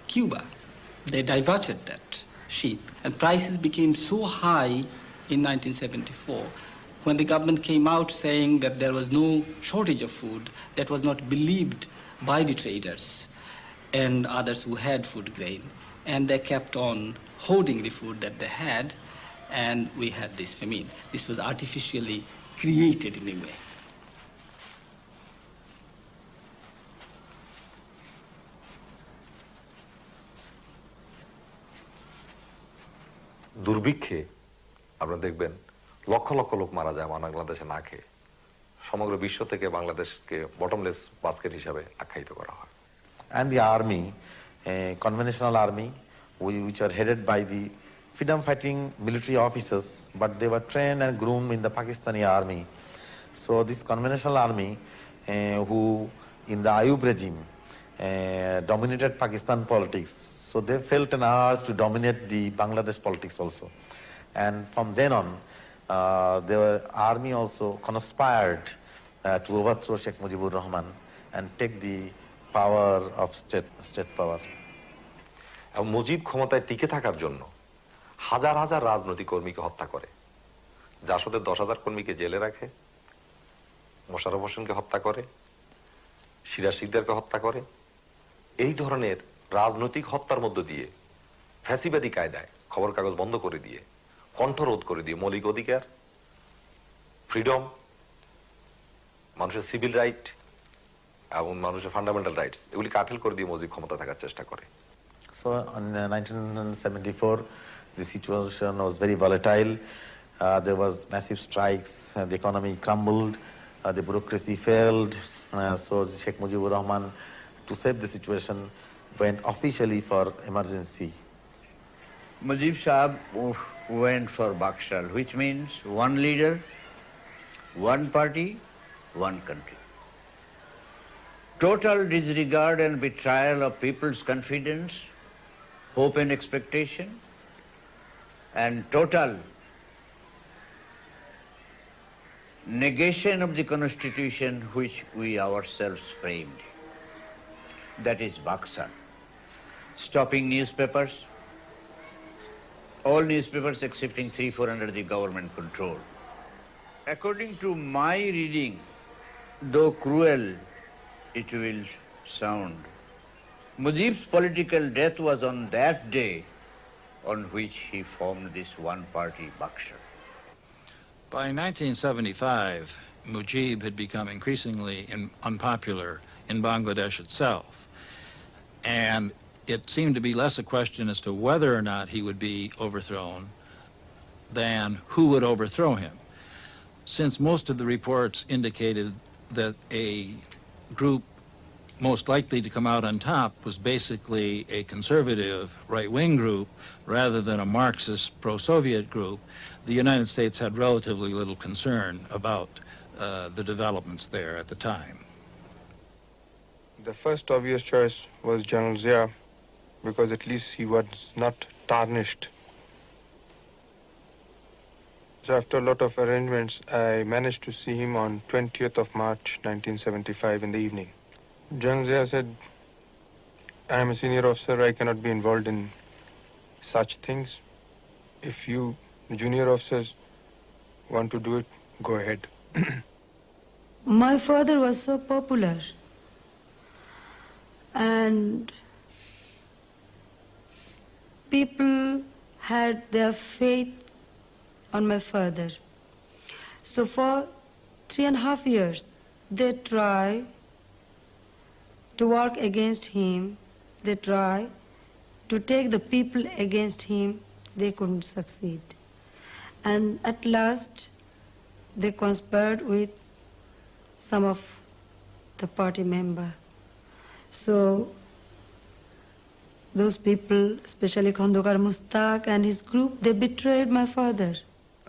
Cuba. They diverted that sheep, and prices became so high in 1974 when the government came out saying that there was no shortage of food. That was not believed by the traders and others who had food grain. and they kept on hoarding the food that they had, and we had this famine. This was artificially created in a way. দুর্ভিক্ষে আপনারা দেখবেন লক্ষ লক্ষ লোক মারা যায় বাংলাদেশে না খেয়ে। সমগ্র বিশ্ব থেকে বাংলাদেশকে বটমলেস বাস্কেট হিসাবে আখ্যায়িত করা হয়। And the army, conventional army, which are headed by the freedom-fighting military officers, but they were trained and groomed in the Pakistani army. So this conventional army, who in the Ayub regime dominated Pakistan politics, so they felt an urge to dominate the Bangladesh politics also. And from then on, the army also conspired to overthrow Sheikh Mujibur Rahman and take the power of state power. এবং মুজিব ক্ষমতায় টিকে থাকার জন্য হাজার হাজার রাজনৈতিক কর্মীকে হত্যা করে। জাসদের 10,000 কর্মীকে জেলে রাখে, মোশাররফ হোসেনকে হত্যা করে, সিরাজ শিকদারকে হত্যা করে। এই ধরনের রাজনৈতিক হত্যার মধ্য দিয়ে ফ্যাসিবাদী কায়দায় খবর কাগজ বন্ধ করে দিয়ে, কণ্ঠরোধ করে দিয়ে মৌলিক অধিকার, ফ্রিডম, মানুষের সিভিল রাইট এবং মানুষের ফান্ডামেন্টাল রাইটস এগুলি কাঠিল করে দিয়ে মুজিব ক্ষমতা থাকার চেষ্টা করে। So in 1974, the situation was very volatile. There was massive strikes, the economy crumbled, the bureaucracy failed. So Sheikh Mujibur Rahman, to save the situation, went officially for emergency. Mujib Sahab went for Bakshal, which means one leader, one party, one country. Total disregard and betrayal of people's confidence, hope and expectation, and total negation of the constitution which we ourselves framed. That is Baksa. Stopping newspapers, all newspapers excepting 3-4 under the government control. According to my reading, though cruel it will sound, Mujib's political death was on that day on which he formed this one-party Baksha. By 1975, Mujib had become increasingly unpopular in Bangladesh itself, and it seemed to be less a question as to whether or not he would be overthrown than who would overthrow him. Since most of the reports indicated that a group most likely to come out on top was basically a conservative right-wing group rather than a Marxist pro-Soviet group, the United States had relatively little concern about the developments there at the time. The first obvious choice was General Zia, because at least he was not tarnished. So after a lot of arrangements, I managed to see him on 20th of March 1975 in the evening. General Zia said, I am a senior officer, I cannot be involved in such things. If you, the junior officers, want to do it, go ahead. My father was so popular, and people had their faith on my father. So for 3.5 years, they tried to work against him, they tried to take the people against him, they couldn't succeed. And at last, they conspired with some of the party members. So those people, especially Khandokar Mustaq and his group, they betrayed my father.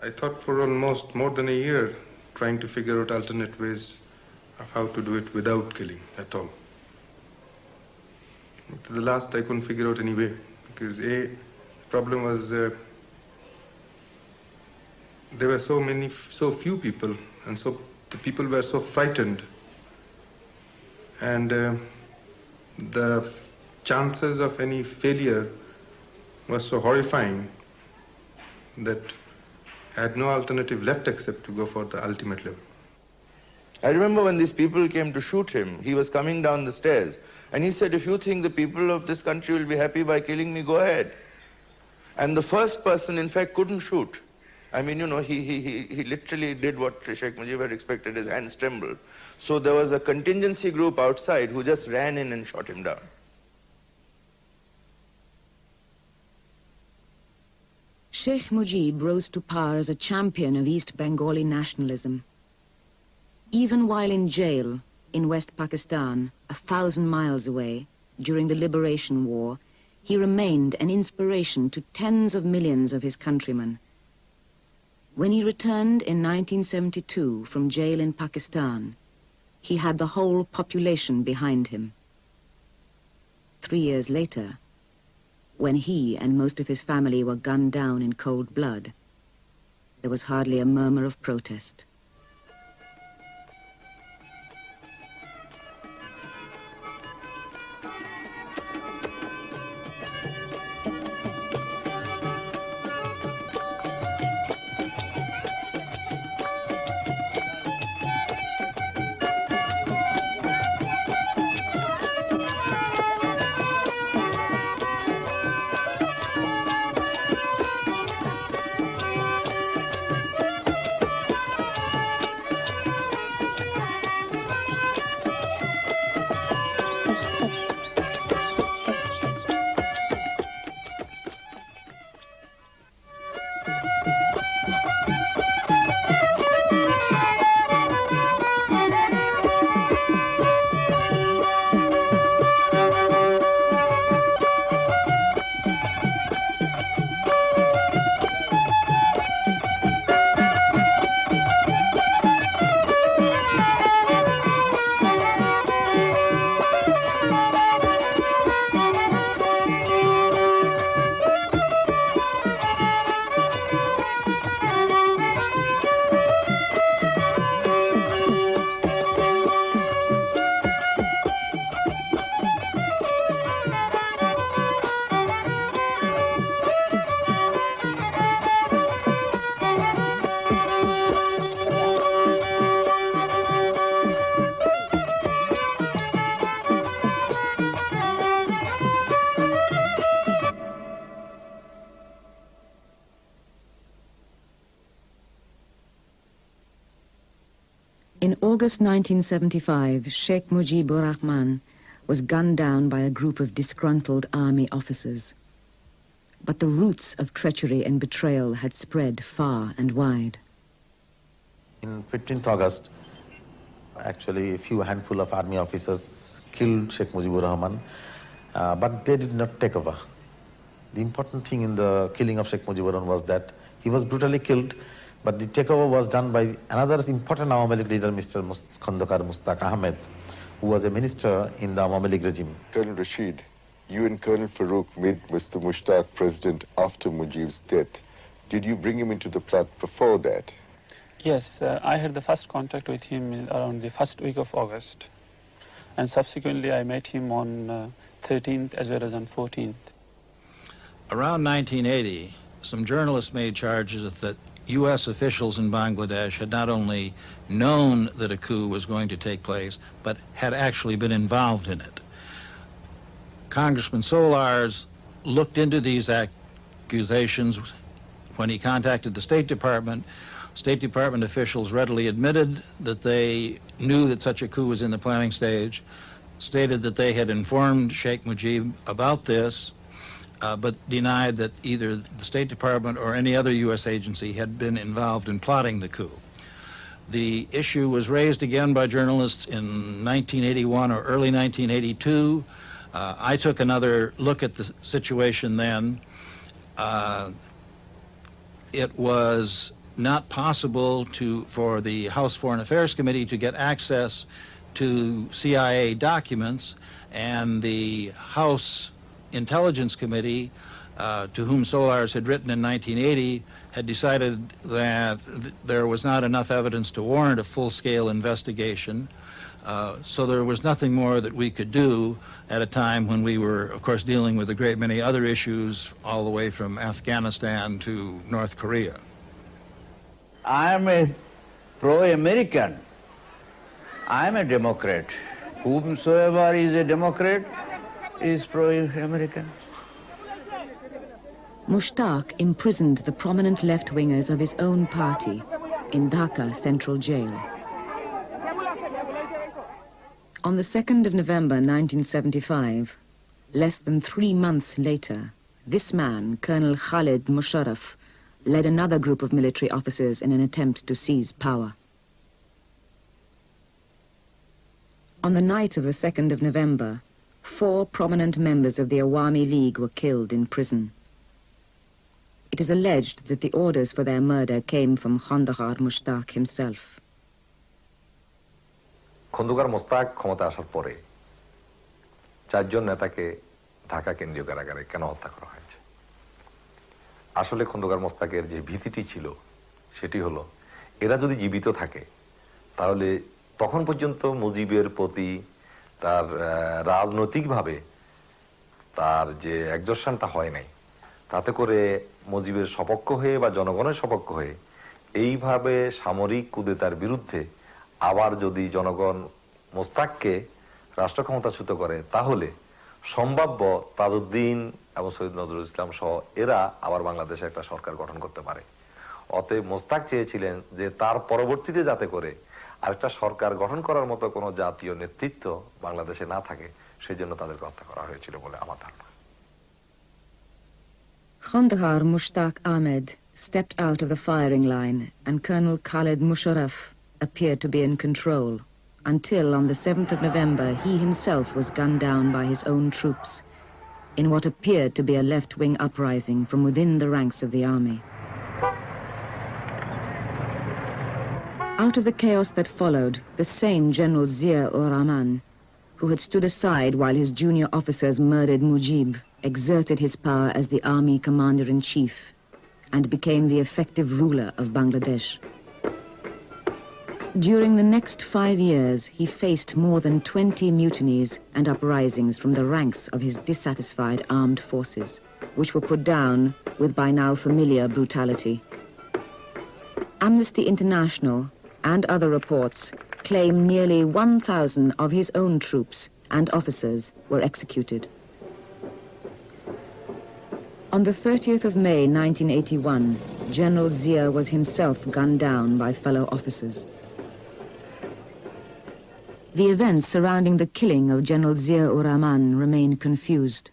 I thought for almost more than a year, trying to figure out alternate ways of how to do it without killing at all. To the last, I couldn't figure out any way, because the problem was there were so few people, and so the people were so frightened, and the chances of any failure was so horrifying that I had no alternative left except to go for the ultimate level. I remember when these people came to shoot him, he was coming down the stairs, and he said, if you think the people of this country will be happy by killing me, go ahead. And the first person, in fact, couldn't shoot. I mean, you know, he literally did what Sheikh Mujib had expected, his hands trembled. So there was a contingency group outside who just ran in and shot him down. Sheikh Mujib rose to power as a champion of East Bengali nationalism. Even while in jail in West Pakistan, 1,000 miles away, during the Liberation War, he remained an inspiration to tens of millions of his countrymen. When he returned in 1972 from jail in Pakistan, he had the whole population behind him. 3 years later, when he and most of his family were gunned down in cold blood, there was hardly a murmur of protest. In August 1975, Sheikh Mujibur Rahman was gunned down by a group of disgruntled army officers. But the roots of treachery and betrayal had spread far and wide. In 15th August, actually a few handful of army officers killed Sheikh Mujibur Rahman, but they did not take over. The important thing in the killing of Sheikh Mujibur Rahman was that he was brutally killed, but the takeover was done by another important Awami League leader, Mr. Khandakar Mustaq Ahmed, who was a minister in the Awami League regime. Colonel Rashid, you and Colonel Farouk made Mr. Mushtaq president after Mujib's death. Did you bring him into the plot before that? Yes, I had the first contact with him around the first week of August. And subsequently I met him on 13th as well as on 14th. Around 1980, some journalists made charges that U.S. officials in Bangladesh had not only known that a coup was going to take place, but had actually been involved in it. Congressman Solars looked into these accusations when he contacted the State Department. State Department officials readily admitted that they knew that such a coup was in the planning stage, stated that they had informed Sheikh Mujib about this, but denied that either the State Department or any other U.S. agency had been involved in plotting the coup. The issue was raised again by journalists in 1981 or early 1982. I took another look at the situation then. It was not possible for the House Foreign Affairs Committee to get access to CIA documents, and the House Intelligence Committee, to whom Solars had written in 1980, had decided that there was not enough evidence to warrant a full-scale investigation. So there was nothing more that we could do at a time when we were, of course, dealing with a great many other issues all the way from Afghanistan to North Korea. I am a pro-American, I am a Democrat. Whomsoever is a Democrat is pro-American. Mushtaq imprisoned the prominent left-wingers of his own party in Dhaka Central Jail. On the 2nd of November 1975, less than 3 months later, this man, Colonel Khalid Musharraf, led another group of military officers in an attempt to seize power. On the night of the 2nd of November, 4 prominent members of the Awami League were killed in prison. It is alleged that the orders for their murder came from Khandaqar Mushtaq himself. Khandakar Mostak ক্ষমতা আসার পরে 4 জন নেতাকে ঢাকা কেন্দ্রীয় কারাগারে কেন হত্যা করা হয়েছে? আসলে খন্দকার মোস্তাকের যে ভীতিটি ছিল সেটি হলো এরা যদি জীবিত থাকে তাহলে তখন পর্যন্ত মুজিবের প্রতি তার রাজনৈতিকভাবে তার যে এক্সর্শনটা হয় নাই, তাতে করে মুজিবের সপক্ষ হয়ে বা জনগণের সপক্ষ হয়ে এইভাবে সামরিক কুদেতার বিরুদ্ধে আবার যদি জনগণ মোস্তাককে রাষ্ট্র ক্ষমতাচ্যুত করে তাহলে সম্ভাব্য তাজউদ্দিন এবং সৈয়দ নজরুল ইসলাম সহ এরা আবার বাংলাদেশে একটা সরকার গঠন করতে পারে। অতএব মোস্তাক চেয়েছিলেন যে তার পরবর্তীতে যাতে করে আরেকটা সরকার গঠন করার মতো কোনো জাতীয় নেতৃত্ব বাংলাদেশে না থাকে, সেজন্য তাদেরকে হত্যা করা হয়েছিল বলে আমার ধারণা। Khandaqar Mushtaq Ahmed stepped out of the firing line and Colonel Khalid Musharraf appeared to be in control until on the 7th of November he himself was gunned down by his own troops in what appeared to be a left-wing uprising from within the ranks of the army. Out of the chaos that followed, the same General Zia-ur-Rahman, who had stood aside while his junior officers murdered Mujib, exerted his power as the army commander-in-chief and became the effective ruler of Bangladesh. During the next 5 years, he faced more than 20 mutinies and uprisings from the ranks of his dissatisfied armed forces, which were put down with by now familiar brutality. Amnesty International and other reports claim nearly 1,000 of his own troops and officers were executed. On the 30th of May 1981, General Zia was himself gunned down by fellow officers. The events surrounding the killing of General Zia-ur-Rahman remain confused.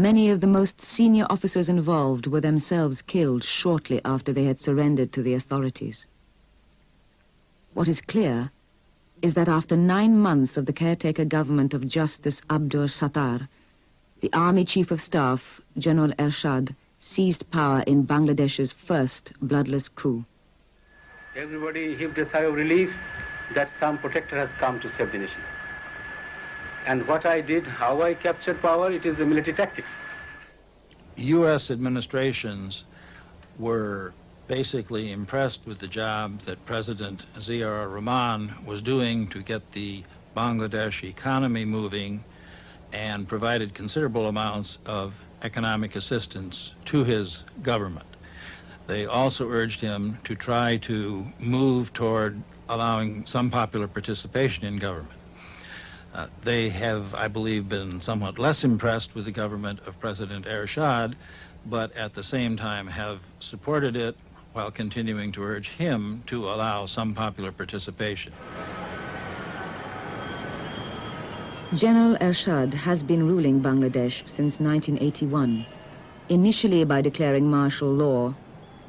Many of the most senior officers involved were themselves killed shortly after they had surrendered to the authorities. What is clear is that after 9 months of the caretaker government of Justice Abdur Sattar, the Army Chief of Staff, General Ershad, seized power in Bangladesh's first bloodless coup. Everybody heaved a sigh of relief that some protector has come to save the nation. And what I did, how I captured power, it is the military tactics. U.S. administrations were basically impressed with the job that President Zia-ur-Rahman was doing to get the Bangladesh economy moving and provided considerable amounts of economic assistance to his government. They also urged him to try to move toward allowing some popular participation in government. They have, I believe, been somewhat less impressed with the government of President Ershad, but at the same time have supported it while continuing to urge him to allow some popular participation. General Ershad has been ruling Bangladesh since 1981, initially by declaring martial law,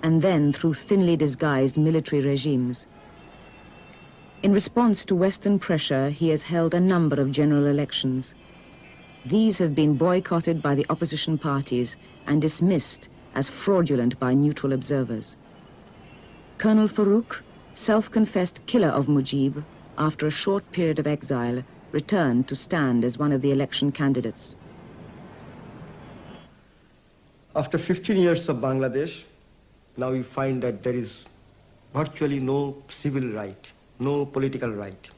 and then through thinly disguised military regimes. In response to Western pressure, he has held a number of general elections. These have been boycotted by the opposition parties and dismissed as fraudulent by neutral observers. Colonel Farouk, self-confessed killer of Mujib, after a short period of exile, returned to stand as one of the election candidates. After 15 years of Bangladesh, now we find that there is virtually no civil right, no political right.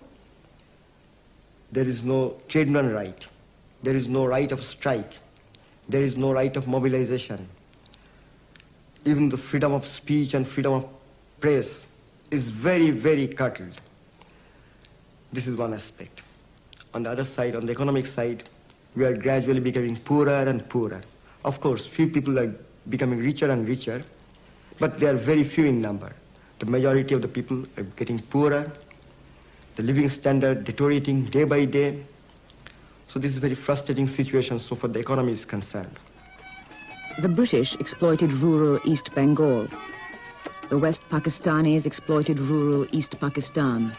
There is no trademan right. There is no right of strike. There is no right of mobilization. Even the freedom of speech and freedom of press is very, very curtailed. This is one aspect. On the other side, on the economic side, we are gradually becoming poorer and poorer. Of course, few people are becoming richer and richer, but they are very few in number. The majority of the people are getting poorer, the living standard deteriorating day by day. So this is a very frustrating situation so far the economy is concerned. The British exploited rural East Bengal. The West Pakistanis exploited rural East Pakistan.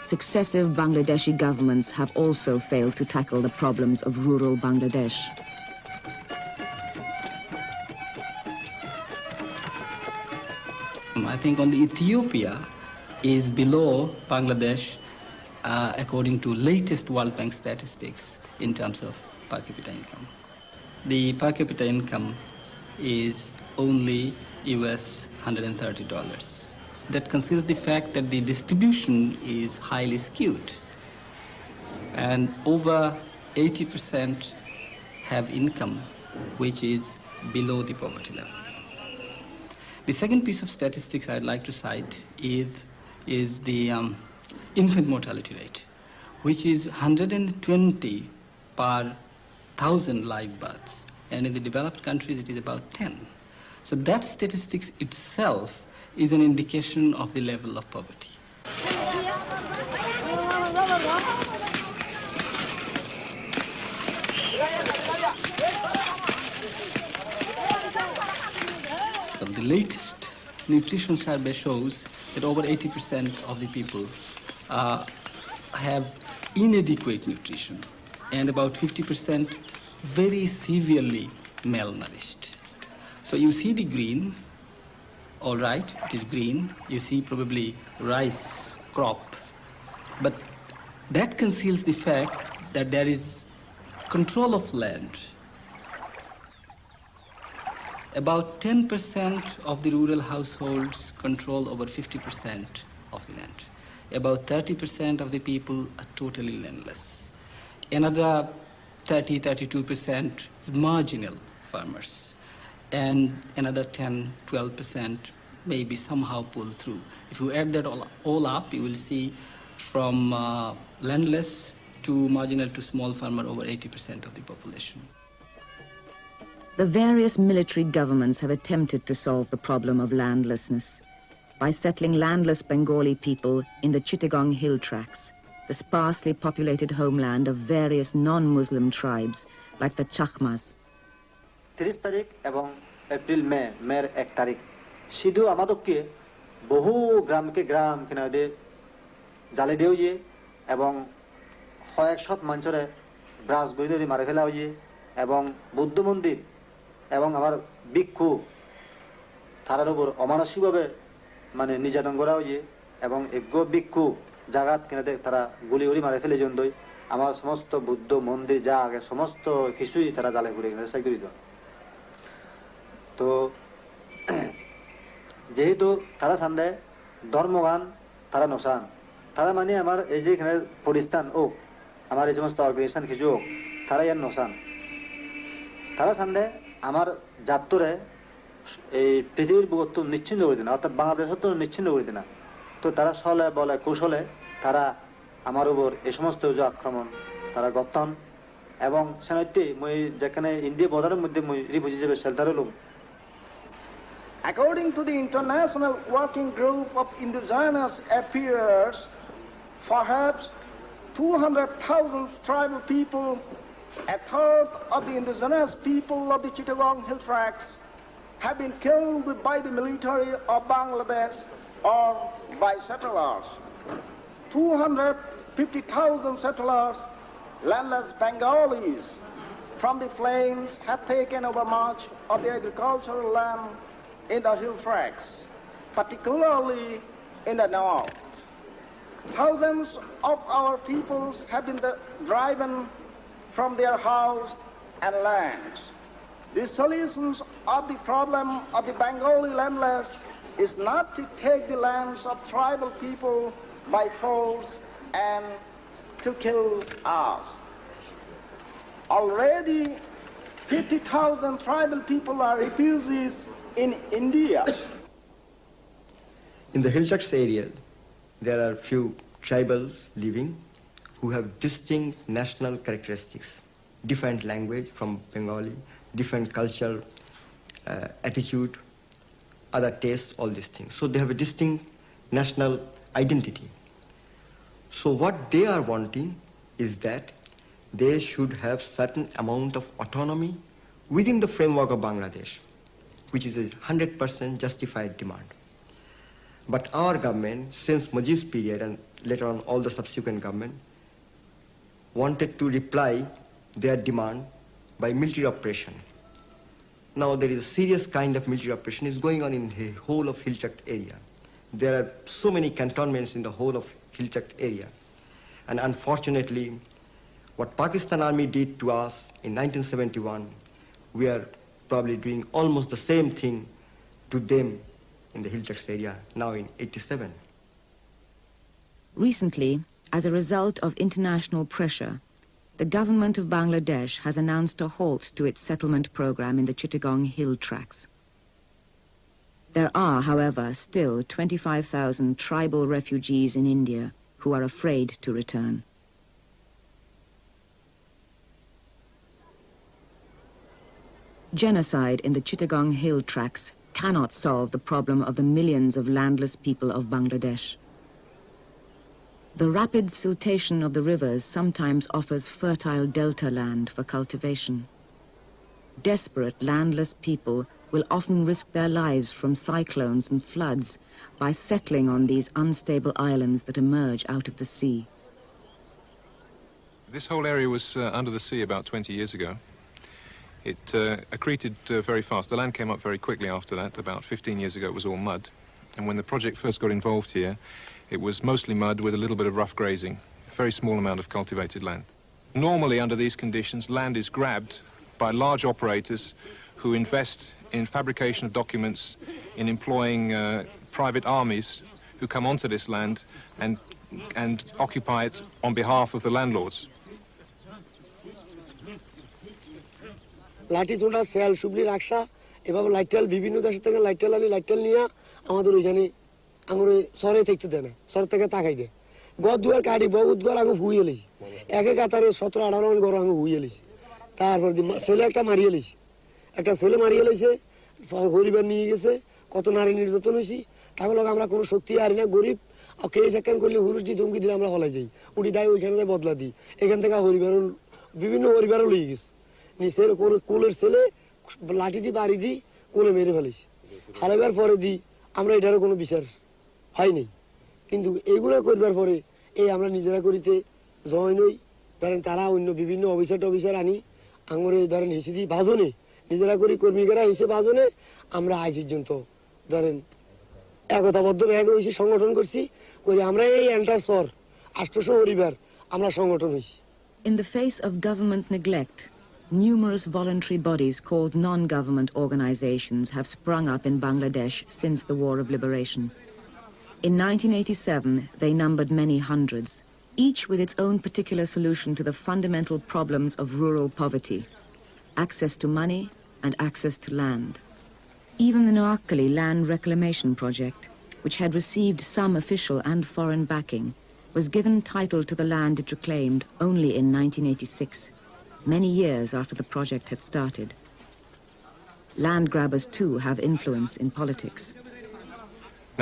Successive Bangladeshi governments have also failed to tackle the problems of rural Bangladesh. I think only Ethiopia is below Bangladesh according to latest World Bank statistics in terms of per capita income. The per capita income is only US $130. That conceals the fact that the distribution is highly skewed, and over 80% have income which is below the poverty level. The second piece of statistics I'd like to cite is the infant mortality rate, which is 120 per 1,000 live births, and in the developed countries it is about 10. So that statistics itself is an indication of the level of poverty. So the latest nutrition survey shows that over 80% of the people have inadequate nutrition, and about 50% very severely malnourished. So you see the green, all right, it is green. You see probably rice crop, but that conceals the fact that there is control of land. About 10% of the rural households control over 50% of the land. About 30% of the people are totally landless. Another 32% marginal farmers. And another 10-12% maybe somehow pull through. If you add that all up, you will see from landless to marginal to small farmer over 80% of the population. The various military governments have attempted to solve the problem of landlessness by settling landless Bengali people in the Chittagong hill tracts, the sparsely populated homeland of various non-Muslim tribes like the Chakmas. 30 তারিখ এবং April মের 1 তারিখ সিধু আমাদেরকে বহু গ্রামকে গ্রাম কিনারে জালে দেউয়ে এবং কয়েক শত মানুষরে ব্রাশ গইদরি মারে ফেলা হইয়ে এবং বুদ্ধ মন্দির এবং আমার ভিক্ষু তারার উপর অমানসিকভাবে মানে নির্যাতন করা হইয়ে এবং এগ্য ভিক্ষু জাগাত কিনারে তারা গুলি গুলি মারে ফেলে জন্দই আমার সমস্ত বুদ্ধ মন্দির যা আগে সমস্ত কিছুই তারা জালে ঘুরে কিনারে সাই করিত তো যেহেতু তারা সান্দে ধর্মগান তারা নসান তারা মানে আমার এই যে এখানে প্রতিষ্ঠান ও আমার এই সমস্ত অর্গানাইজেশন কিছু তারা ইয়ার নসান তারা সান্দে আমার জাতরে এই পৃথিবীর বুকত নিশ্চিন্ন করে দিন অর্থাৎ বাংলাদেশের তো নিশ্চিন্ন করে দিনা তো তারা সলে বলে কৌশলে তারা আমার উপর এই সমস্ত যে আক্রমণ তারা গঠন এবং সেনাইতে মই যেখানে ইন্ডিয়া বর্ডারের মধ্যে মই রিফিউজি যাবে শেল্টারে লোক According to the International Working Group of Indigenous Affairs, perhaps 200,000 tribal people, a third of the indigenous people of the Chittagong Hill Tracts, have been killed by the military of Bangladesh or by settlers. 250,000 settlers, landless Bengalis from the plains, have taken over much of the agricultural land in the hill tracts, particularly in the north. Thousands of our peoples have been driven from their house and lands. The solutions of the problem of the Bengali landless is not to take the lands of tribal people by force and to kill us. Already 50,000 tribal people are refugees in India. In the hill tracts area, there are few tribals living who have distinct national characteristics, different language from Bengali, different culture, attitude, other tastes, all these things. So they have a distinct national identity. So what they are wanting is that they should have certain amount of autonomy within the framework of Bangladesh, which is a 100% justified demand. But our government, since Mujib's period and later on all the subsequent government, wanted to reply their demand by military operation. Now there is a serious kind of military operation is going on in the whole of Hilchak area. There are so many cantonments in the whole of Hilchak area. And unfortunately, what Pakistan Army did to us in 1971, we are probably doing almost the same thing to them in the Hilchak area now in 87. Recently, as a result of international pressure, the government of Bangladesh has announced a halt to its settlement program in the Chittagong Hill Tracts. There are, however, still 25,000 tribal refugees in India who are afraid to return. Genocide in the Chittagong Hill Tracts cannot solve the problem of the millions of landless people of Bangladesh. The rapid siltation of the rivers sometimes offers fertile delta land for cultivation. Desperate landless people will often risk their lives from cyclones and floods by settling on these unstable islands that emerge out of the sea. This whole area was under the sea about 20 years ago. It accreted very fast. The land came up very quickly after that. About 15 years ago it was all mud. And when the project first got involved here, it was mostly mud with a little bit of rough grazing, a very small amount of cultivated land. Normally under these conditions, land is grabbed by large operators who invest in fabrication of documents, in employing private armies who come onto this land and occupy it on behalf of the landlords. লাঠি ছোটা sell সুবলি রাখসা এভাবে লাইটেল বিভিন্ন দেশ থেকে লাইটেল আনি লাইটেল নিয়ে আমাদের ওইখানে আঙুরে সরে থাকতে দেয় না সর থেকে তাকাই দেয় গদ দুয়ার কাটি বহুত ঘর আঙু হুইয়ে লিছি একে কাতারে 17-18 ঘর আঙু হুইয়ে লিছি তারপর ছেলে একটা মারিয়ে লিছি একটা ছেলে মারিয়ে লিছে গরিবের নিয়ে গেছে কত নারী নির্যাতন হয়েছি তাহলে আমরা কোনো শক্তি আর না গরিব আর কে সেকেন্ড করলে হুরুস দি ধমকি দিলে আমরা হলাই যাই উড়ি দায় ওইখানে যাই বদলা দিই এখান থেকে হরিবার বিভিন্ন হরিবারও লিয়ে গেছে নিচের কোলের ছেলে লাঠি দিয়ে বাড়ি দিই কোলে মেরে ফেলেছি হারাবার পরে দিই আমরা এটারও কোনো বিচার হয়নি কিন্তু এইগুলো করবার পরে এই আমরা নিজেরা করিতে জয়েন হই ধরেন তারা অন্য বিভিন্ন অফিসার আনি আঙুরে ধরেন হিসে দিই বাজনে নিজেরা করি কর্মীরা হিসে বাজনে আমরা আজ পর্যন্ত ধরেন একতাবদ্ধ ব্যাগ হয়েছি সংগঠন করছি করে আমরা এই এন্টার সর 800 পরিবার আমরা সংগঠন হয়েছি। In the face of government neglect, numerous voluntary bodies called non-government organizations have sprung up in Bangladesh since the War of Liberation. In 1987, they numbered many hundreds, each with its own particular solution to the fundamental problems of rural poverty, access to money and access to land. Even the Noakhali Land Reclamation Project, which had received some official and foreign backing, was given title to the land it reclaimed only in 1986. Many years after the project had started. Land grabbers, too, have influence in politics.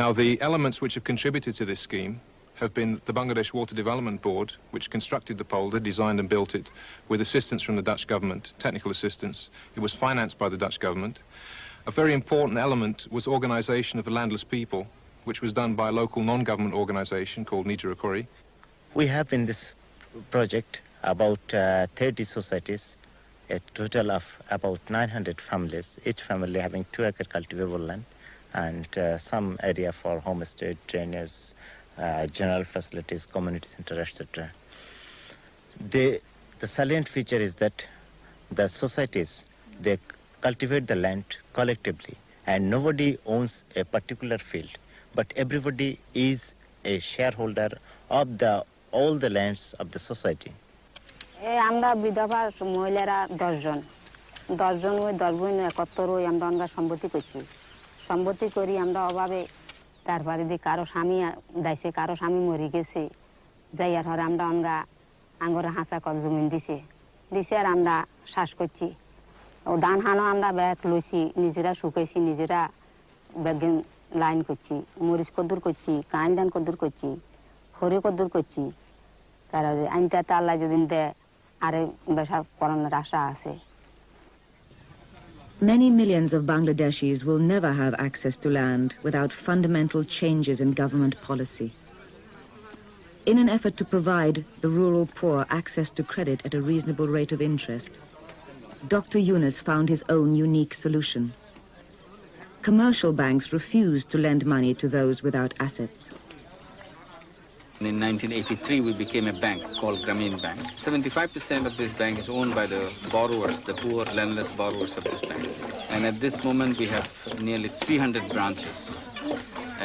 Now, the elements which have contributed to this scheme have been the Bangladesh Water Development Board, which constructed the polder, designed and built it, with assistance from the Dutch government, technical assistance. It was financed by the Dutch government. A very important element was organisation of the landless people, which was done by a local non-government organisation called Nijarakuri. We have in this project about 30 societies, a total of about 900 families, each family having 2 acre cultivable land and some area for homestead, drainage, general facilities, community center, etc. The salient feature is that the societies, they cultivate the land collectively and nobody owns a particular field, but everybody is a shareholder of all the lands of the society. আমরা বিধবা মহিলারা 10 জন ওই 10 বোন একত্র হই আমরা সম্মতি করছি সম্মতি করি আমরা অভাবে তারপরে দি কারো স্বামী দাইছে কারো স্বামী মরে গেছে যাইয়ার হরে আমরা অনগা আঙ্গরে হাঁসা কল জমিন দিছে আর আমরা শ্বাস করছি ও ধান হানো আমরা ব্যাগ লইছি নিজেরা শুকাইছি নিজেরা ব্যাগ লাইন করছি মরিচ কদ্দুর করছি কাইন ধান কদ্দুর করছি হরে কদ্দুর করছি তারা আইনটা তো আল্লাহ যদি দেয় আরে বেসা করানোর আশা আছে Many millions of Bangladeshis will never have access to land without fundamental changes in government policy. In an effort to provide the rural poor access to credit at a reasonable rate of interest, Dr. Yunus found his own unique solution. Commercial banks refused to lend money to those without assets. In 1983, we became a bank called Grameen Bank. 75% of this bank is owned by the borrowers, the poor, landless borrowers of this bank. And at this moment, we have nearly 300 branches.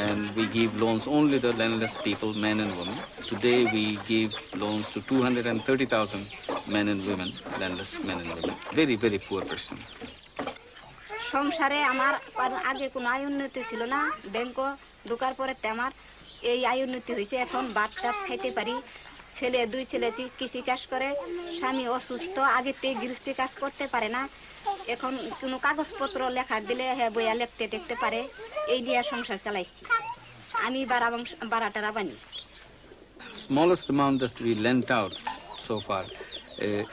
And we give loans only to landless people, men and women. Today, we give loans to 230,000 men and women, landless men and women. Very, very poor person. সংসারে আমার আগে কোনো আয় উন্নতি ছিল না bank ঢোকার পরে আমার এই আয় উন্নতি হয়েছে এখন ভাত খাইতে পারি ছেলে দুই ছেলে কৃষি কাজ করে স্বামী অসুস্থ আগে তে গৃহস্থী কাজ করতে পারে না এখন কোনো কাগজপত্র লেখা দিলে হ্যাঁ বইয়া লিখতে টেকতে পারে এই দিয়ে সংসার চালাইছি আমি বারাটারা বানি Smallest amount that we lent out so far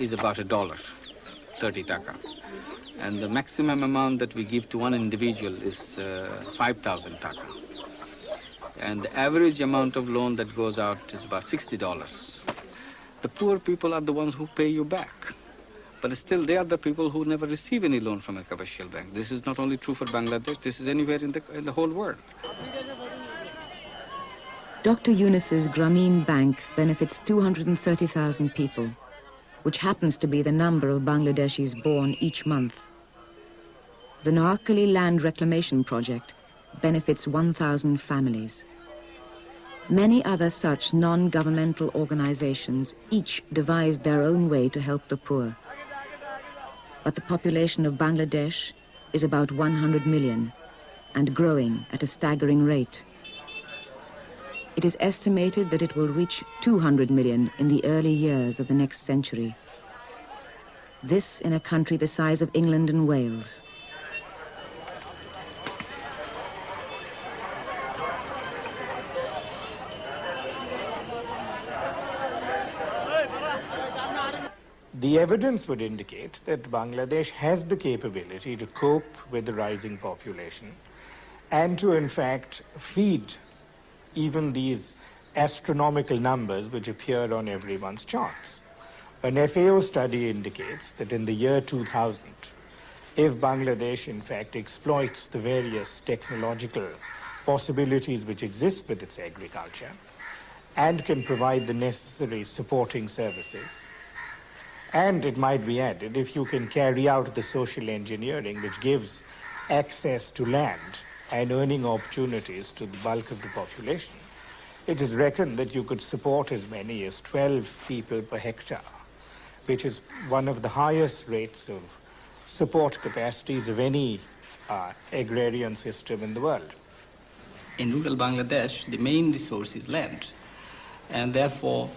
is about $1, 30 taka. And the maximum amount that we give to one individual is 5,000 taka. And the average amount of loan that goes out is about $60. The poor people are the ones who pay you back. But still, they are the people who never receive any loan from a commercial bank. This is not only true for Bangladesh, this is anywhere in the whole world. Dr. Yunus's Grameen Bank benefits 230,000 people, which happens to be the number of Bangladeshis born each month. The Noakhali Land Reclamation Project benefits 1,000 families. Many other such non-governmental organizations each devised their own way to help the poor. But the population of Bangladesh is about 100 million and growing at a staggering rate. It is estimated that it will reach 200 million in the early years of the next century. This in a country the size of England and Wales. The evidence would indicate that Bangladesh has the capability to cope with the rising population and to, in fact, feed even these astronomical numbers which appear on everyone's charts. An FAO study indicates that in the year 2000, if Bangladesh, in fact, exploits the various technological possibilities which exist with its agriculture and can provide the necessary supporting services, and it might be added, if you can carry out the social engineering which gives access to land and earning opportunities to the bulk of the population, it is reckoned that you could support as many as 12 people per hectare, which is one of the highest rates of support capacities of any agrarian system in the world. In rural Bangladesh, the main resource is land, and therefore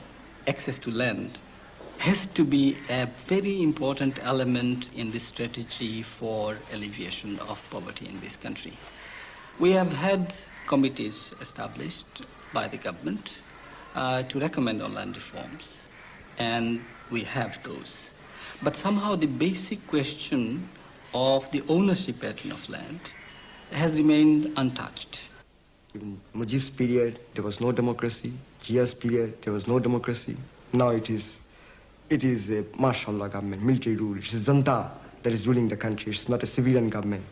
access to land has to be a very important element in the strategy for alleviation of poverty in this country. We have had committees established by the government to recommend on land reforms, and we have those. But somehow the basic question of the ownership pattern of land has remained untouched. In Mujib's period, there was no democracy. Jia's period, there was no democracy. Now it is a mashallah government, military rule. It is Janta that is ruling the country. It's not a civilian government.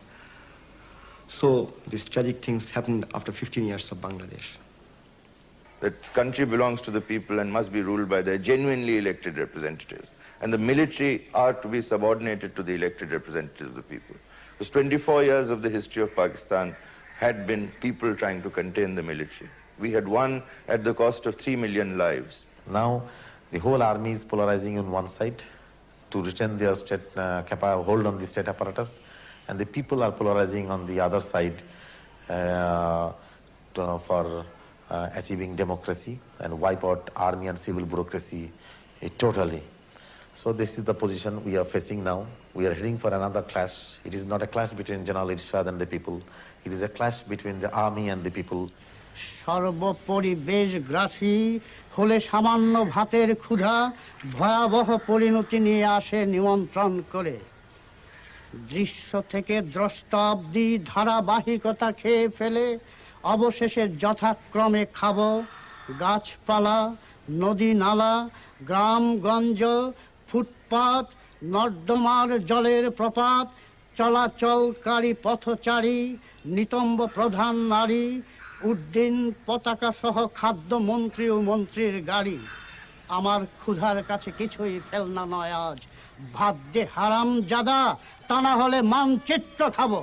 So these tragic things happened after 15 years of Bangladesh. The country belongs to the people and must be ruled by their genuinely elected representatives. And the military are to be subordinated to the elected representatives of the people. Because 24 years of the history of Pakistan had been people trying to contain the military. We had won at the cost of 3 million lives. Now, the whole army is polarizing on one side to retain their state hold on the state apparatus, and the people are polarizing on the other side for achieving democracy and wipe out army and civil bureaucracy totally. So this is the position we are facing now. We are heading for another clash. It is not a clash between General Irshad and the people. It is a clash between the army and the people. সর্বপরিবেশগ্রাসী হলে সামান্য ভাতের ক্ষুধা ভয়াবহ পরিণতি নিয়ে আসে নিমন্ত্রণ করে। দৃশ্য থেকে দ্রষ্টা অবধি ধারাবাহিকতা খেয়ে ফেলে অবশেষে যথাক্রমে খাবো গাছপালা, নদী নালা, গ্রামগঞ্জ, ফুটপাত, নর্দমার জলের প্রপাত, চলাচলকারী পথচারী, নিতম্ব প্রধান নারী, উড্ডীন পতাকা সহ খাদ্যমন্ত্রী ও মন্ত্রীর গাড়ি। আমার ক্ষুধার কাছে কিছুই ফেলনা নয় আজ। ভাত দে হারাম জাদা, তা না হলে মানচিত্র খাবো।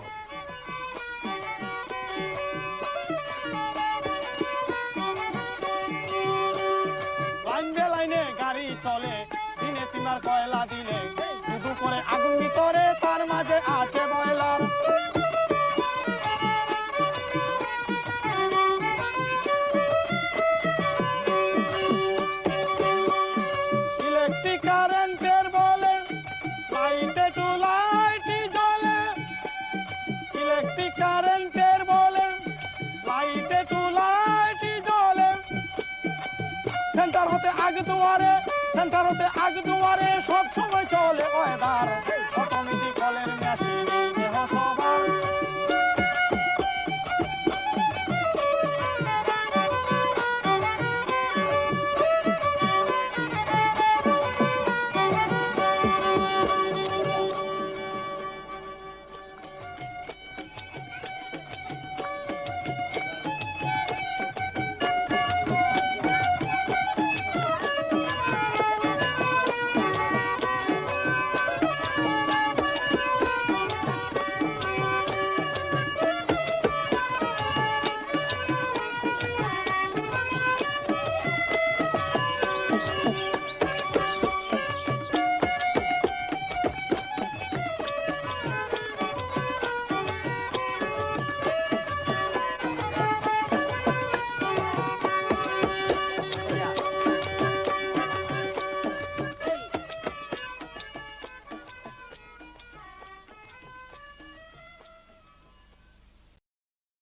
লাইনে লাইনে গাড়ি চলে, দিনে তিনার কয়লা দিলে, শুধু করে আগুন ভিতরে, তার মাঝে আছে বয়লার। ইলেকট্রিক কারেন্টের বলে লাইটে টু লাইটই জ্বলে, ইলেকট্রিক কারেন্টের বলে লাইটে টু লাইটই জ্বলে। সেন্টার হতে আগ দুয়ারে, সেন্টার হতে আগ দুয়ারে